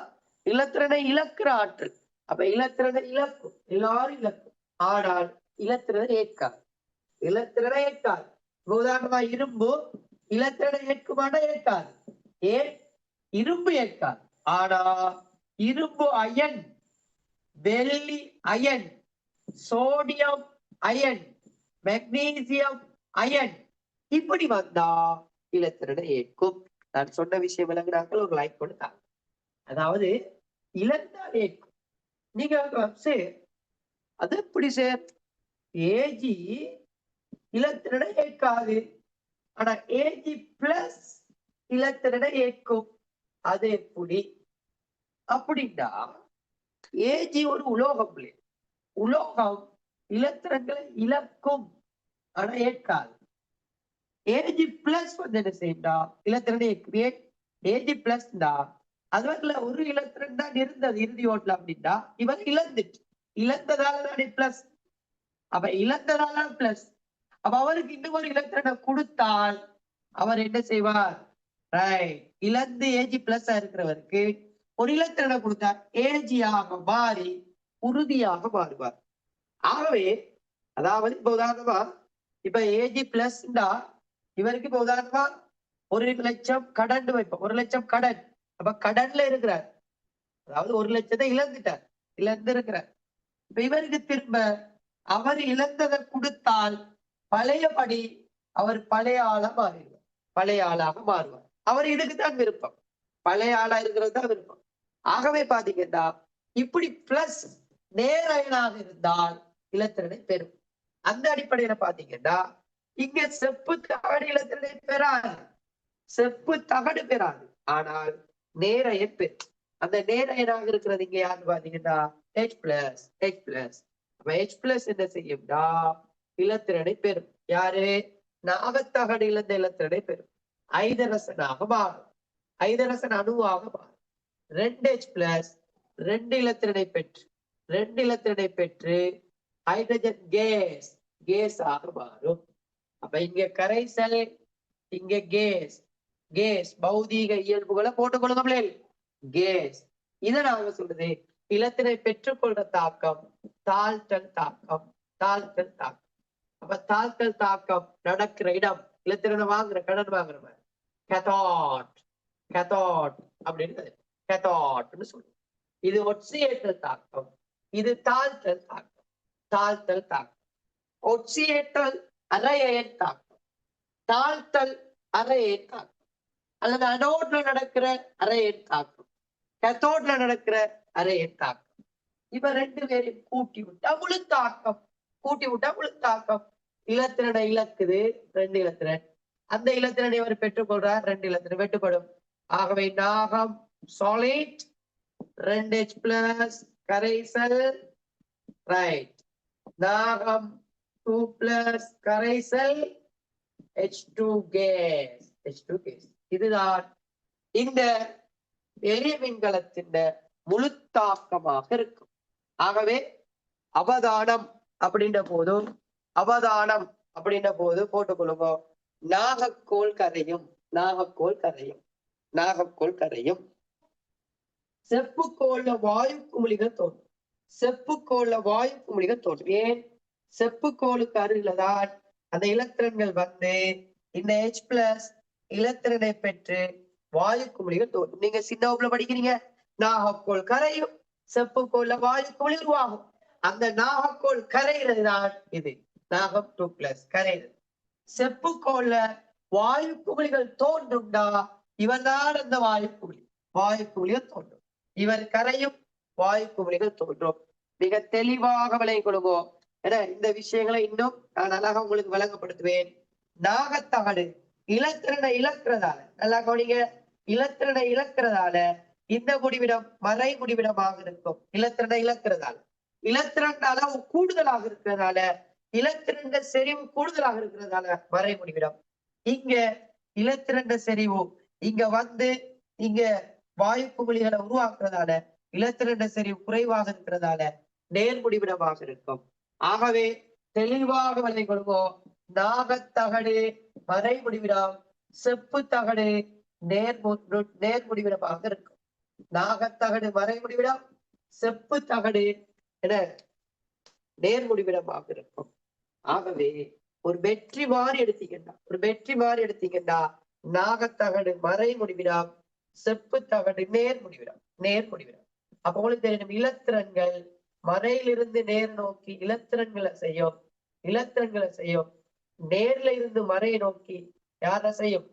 இலத்திரனை இழக்கிற ஆற்றல். அப்ப இலத்திரனை இழக்கும், எல்லாரும் இழக்கும். ஆனால் இலத்திரனை ஏற்காது. இலத்திரனை ஏற்காது. உதாரணமா இரும்பு இலத்திரனை ஏற்குமானா ஏற்காது. ஏன்? இரும்பு ஏற்காது. ஆனா இரும்பு அயன், வெள்ளி ion, sodium ion, magnesium ion இப்படி வந்தா இலத்திரனை ஏற்கும். நான் சொன்ன விஷயம் விளங்குறாங்க, ஒரு லைக் கொடுத்தாங்க. அதாவது இழந்தால் ஏற்கும். நீங்க அது எப்படி சார்? ஏஜி இலத்திரனை ஏற்காது, ஆனா ஏஜி பிளஸ் இலத்திரனை ஏற்கும். அது எப்படி அப்படின்னா, ஏஜி ஒரு உலோகம். உலோகம் இலத்திரன்களை இழக்கும், ஆனா ஏற்காது. ஏஜி பிளஸ் வந்து என்ன செய்யும்டா? இலத்திரனை ஏற்கும். ஏஜி பிளஸ் தான் அதுல ஒரு இலத்திரன் தான் இருந்தது இறுதி ஓட்டல அப்படின்னா இவர் இழந்துட்டு, இழந்ததாலதான் பிளஸ். அப்ப இழந்ததால பிளஸ். அப்ப அவருக்கு இன்னும் ஒரு இலத்திரனை கொடுத்தால் அவர் என்ன செய்வார்? ரைட், இழந்து ஏஜி பிளஸ் இருக்கிறவருக்கு ஒரு இலத்திரனை கொடுத்தார், ஏஜியாக மாறி உறுதியாக மாறுவார். ஆகவே அதாவது இப்ப உதாரணமா இப்ப ஏஜி பிளஸ்டா இவருக்கு இப்ப உதாரணமா 1,00,000 கடன் வைப்போம். 1,00,000 கடன். அப்ப கடன்ல இருக்கிறார், அதாவது 1,00,000 இழந்துட்டார், இழந்து இருக்கிறார். இப்ப இவருக்கு திரும்ப அவர் இழந்ததை கொடுத்தால் பழையபடி அவர் பழைய ஆளா மாறிடுவார், பழைய ஆளாக மாறுவார். அவர் இதுக்குத்தான் விருப்பம், பழைய ஆளா இருக்கிறது தான் விருப்பம். ஆகவே பாத்தீங்கன்னா இப்படி பிளஸ் நேரயனாக இருந்தால் இலத்திரனை பெறும். அந்த அடிப்படையில பாத்தீங்கன்னா இங்க செப்பு தகடு இலத்திரனை பெறாது, செப்பு தகடு பெறாது, ஆனால் நேரையன் பெறும். அந்த நேரையனாக இருக்கிறது இங்க யாருன்னு பாத்தீங்கன்னா H பிளஸ். H plus. அப்ப H பிளஸ் என்ன செய்யும்னா இலத்திரனை பெறும். யாரு? நாகத்தகடு இழந்த இலத்திரனை பெறும். ஐதரசனாக மாறும், ஐதரசன் அணுவாக மாறும். 2H பிளஸ் 2 இலத்திரனை பெற்று, 2 இலத்திரனை பெற்று ஹைட்ரஜன் கேஸ், கேஸ் ஆக மாறும். அப்ப இங்க கரைசல், இங்க கேஸ். கேஸ் பௌதீக இயல்புகளை போட்டுக்கொள்ளுங்க பிள்ளைகள். கேஸ் இதை நாங்க சொல்றது இலத்திரை பெற்றுக்கொள்ற தாக்கம் தாழ்த்தல் தாக்கம், தாழ்த்தல் தாக்கம். அப்ப தாழ்த்தல் தாக்கம் நடக்கிற இடம் இலத்திரனை வாங்குற, கடன் வாங்குற மாதிரி கேத்தாட், கேத்தாட் அப்படின்னு கேத்தாட்னு சொல்லுவோம். இது ஒட்சியேற்றல் தாக்கம், இது தாழ்த்தல் தாக்கம், தாழ்த்தல் தாக்கம். ஒட்சியேற்றல் அரையன் தாக்கம், தாழ்த்தல் அரையன் தாக்கம், அல்லது அனோட்ல நடக்கிற அரையன் தாக்கம், கேத்தோட்ல நடக்கிற அரையன் தாக்கம். இவ 2 பேரையும் கூட்டி விட்டா முழு தாக்கம், கூட்டி விட்டா முழு தாக்கம். இலத்திரனை இழக்குது 2 இலத்திரன், அந்த இலத்திரனை அவர் பெற்றுக்கொள்றார், 2 இலத்திரன் வெட்டுப்படும். ஆகவே நாகம் சாலிட், 2H பிளஸ் கரைசல், ரைட். நாகம் 2 பிளஸ் கரைசல், H2 கேஸ், H2 கேஸ். இதுதான் இந்த எளிய மின்கலத்தின் முழு தாக்கமாக இருக்கும். ஆகவே அவதானம் அப்படின்ற போதும், அவதானம் அப்படின்ற போது போட்டுக்கொள்ளுங்க, நாகக்கோள் கரையும், நாகக்கோள் கரையும், நாகக்கோள் கரையும். செப்புக்கோள்ல வாயு குமிழிகள் தோன்றும், செப்புக்கோள்ல வாயு குமிழிகள் தோன்றும். ஏன்? செப்புக்கோளுக்கு அருகில்தான் அந்த இலத்திரன்கள் வந்து இந்த H பிளஸ் இலத்திரனை பெற்று வாயு குமிழிகள் தோன்றும். நீங்க சின்ன வகுப்புல படிக்கிறீங்க, நாகக்கோள் கரையும், செப்புக்கோள்ல வாயு குமிழி உருவாகும். அந்த நாகக்கோள் கரைகிறது தான் இது, நாகம் 2 பிளஸ் கரைகிறது. செப்புக்கோள்ல வாயு குமிழிகள் தோன்றும்டா இவன் தான் அந்த வாயு குமிழி, வாயு குமிழிகள் தோன்றும். இவர் கரையும், வாயு குமிழிகள் தோன்றும். மிக தெளிவாக விளங்கிக் கொள்ளுவோம். ஏன்னா இந்த விஷயங்களை இன்னும் நான் அழகாக உங்களுக்கு விளங்கப்படுத்துவேன். நாகத்தகடு இலத்திரனை இழக்கிறதால, நல்லா கவனிங்க, இலத்திரனை இழக்கிறதால இந்த முடிவிடம் மறை முடிவிடமாக இருக்கும். இலத்திரனை இழக்கிறதால, இலத்திரன் அளவு கூடுதலாக இருக்கிறதால, இலத்திரண்ட செறிவு கூடுதலாக இருக்கிறதால மறை முடிவிடம். இங்க இலத்திரண்ட செறிவு இங்க வந்து இங்க வாயு குமிழிகளை உருவாக்குறதால இலத்திரண்ட செறிவு குறைவாக இருக்கிறதால நேர் முடிவிடமாக இருக்கும். ஆகவே தெளிவாக விளை கொள்வோம். நாகத்தகடு மறை முடிவிடம், செப்பு தகடு நேர் முடிவிடமாக இருக்கும். நாகத்தகடு மறை முடிவிடம், செப்பு தகடு என நேர் முடிவிடமாக இருக்கும். ஆகவே ஒரு வெற்றி மாறி எடுத்தீங்கன்னா நாகத்தகடு மறை முடிவிடம், செப்பு தகடு நேர் முடிவிடம். அப்ப உங்களுக்கு தெரியும் இலத்திரன்கள் மறையிலிருந்து நேர் நோக்கி இலத்திரன்களை செய்யும், நேர்ல இருந்து மறையை நோக்கி யார செய்யும்?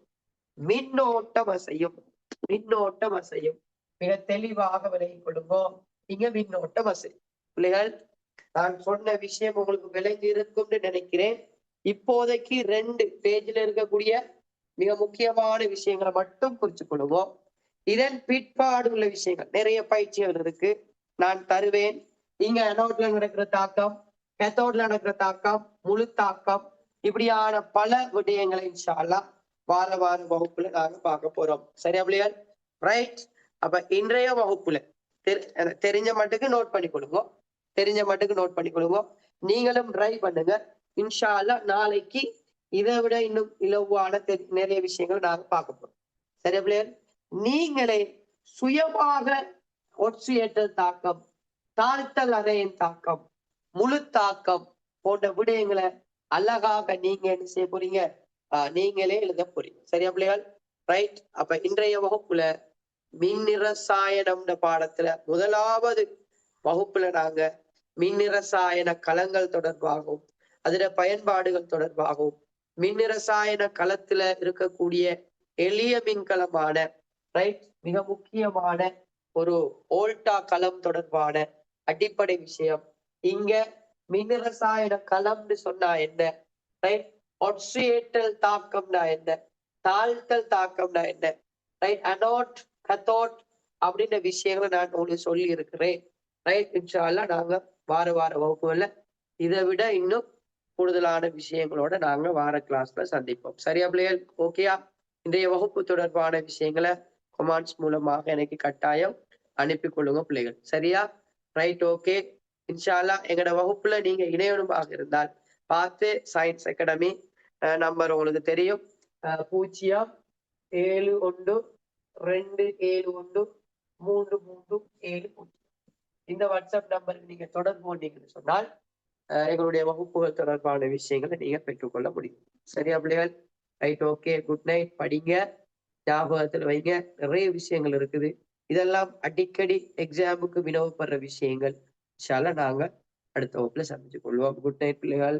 மின்னோட்டம் அசையும். மிக தெளிவாக விலகிக் கொள்ளுவோம். இங்க மின்னோட்டம் அசையும். பிள்ளைகள், நான் சொன்ன விஷயம் உங்களுக்கு விளங்கி இருக்கும்னு நினைக்கிறேன். இப்போதைக்கு 2 பேஜ்ல இருக்கக்கூடிய மிக முக்கியமான விஷயங்களை மட்டும் குறிச்சு கொள்ளுவோம். இதன் பிற்பாடு உள்ள விஷயங்கள் நிறைய பயிற்சிகள் இருக்கு, நான் தருவேன். இங்க அனோட்ல நடக்கிற தாக்கம், கேத்தோட்ல நடக்கிற தாக்கம், முழு தாக்கம், இப்படியான பல விடயங்களை இன்ஷா அல்லாஹ் வார வகுப்புல நாங்க பார்க்க போறோம். சரியா பிள்ளைகள்? ரைட். அப்ப இன்றைய வகுப்புல தெரிஞ்ச மட்டுக்கு நோட் பண்ணி கொடுங்க. நீங்களும் ட்ரை பண்ணுங்க. இன்ஷா அல்லாஹ் நாளைக்கு இதை விட இன்னும் இலவான நிறைய விஷயங்கள் நாங்க பார்க்க போறோம். சரியா பிள்ளைகள்? நீங்களே சுயமாக ஒற்சியேற்றல் தாக்கம், தாழ்த்தல் அறையின் தாக்கம், முழு தாக்கம் போன்ற விடயங்களை அழகாக நீங்க என்ன செய்ய போறீங்க? நீங்களே எழுத போறீங்க. சரியா பிள்ளைகள்? ரைட். அப்ப இன்றைய வகுப்புல மின்னிரசாயனம் பாடத்துல முதலாவது வகுப்புல நாங்க மின்னிரசாயன களங்கள் தொடர்பாகவும் அதோட பயன்பாடுகள் தொடர்பாகவும் மின்னிரசாயன களத்துல இருக்கக்கூடிய எளிய மின்கலமான ரைட் மிக முக்கியமான ஒரு ஓல்டா களம் தொடர்பான அடிப்படை விஷயம். இங்க மின்னிரசாயன களம்னு சொன்னா என்ன, ரைட், ஒட்சியேற்றல் தாக்கம்னா என்ன, தாழ்த்தல் தாக்கம்னா என்ன, ரைட், அனோட் கத்தோட் அப்படின்ற விஷயங்களை நான் உங்களுக்கு சொல்லி இருக்கிறேன். ரைட், இன்ஷா அல்லாஹ் நாங்க வார வகுப்புகள்ல இதை விட இன்னும் கூடுதலான விஷயங்களோட நாங்க வார கிளாஸ்ல சந்திப்போம். சரியா பிள்ளைகள்? ஓகேயா? இன்றைய வகுப்பு தொடர்பான விஷயங்களை கமெண்ட்ஸ் மூலமாக எனக்கு கட்டாயம் அனுப்பி கொள்ளுங்க பிள்ளைகள். சரியா? Right, okay. இன்ஷா அல்லாஹ் எங்களோட வகுப்புல நீங்க இணையணுமாக இருந்தால் பார்த்து சயின்ஸ் அகாடமி நம்பர் உங்களுக்கு தெரியும், 071271330. இந்த வாட்ஸ்அப் நம்பருக்கு நீங்க தொடர்பு கொண்டீங்கன்னு சொன்னால் எங்களுடைய வகுப்புகள் தொடர்பான விஷயங்களை நீங்க பெற்றுக்கொள்ள முடியும். சரியா பிள்ளைகள்? Right, okay. Good night. படிங்க, ஞாபகத்தில் வைங்க. நிறைய விஷயங்கள் இருக்குது. இதெல்லாம் அடிக்கடி எக்ஸாமுக்கு வினவப்படுற விஷயங்கள். நாங்க அடுத்த வகுப்புல சந்திச்சு கொள்வோம். குட் நைட் பிள்ளைகள்.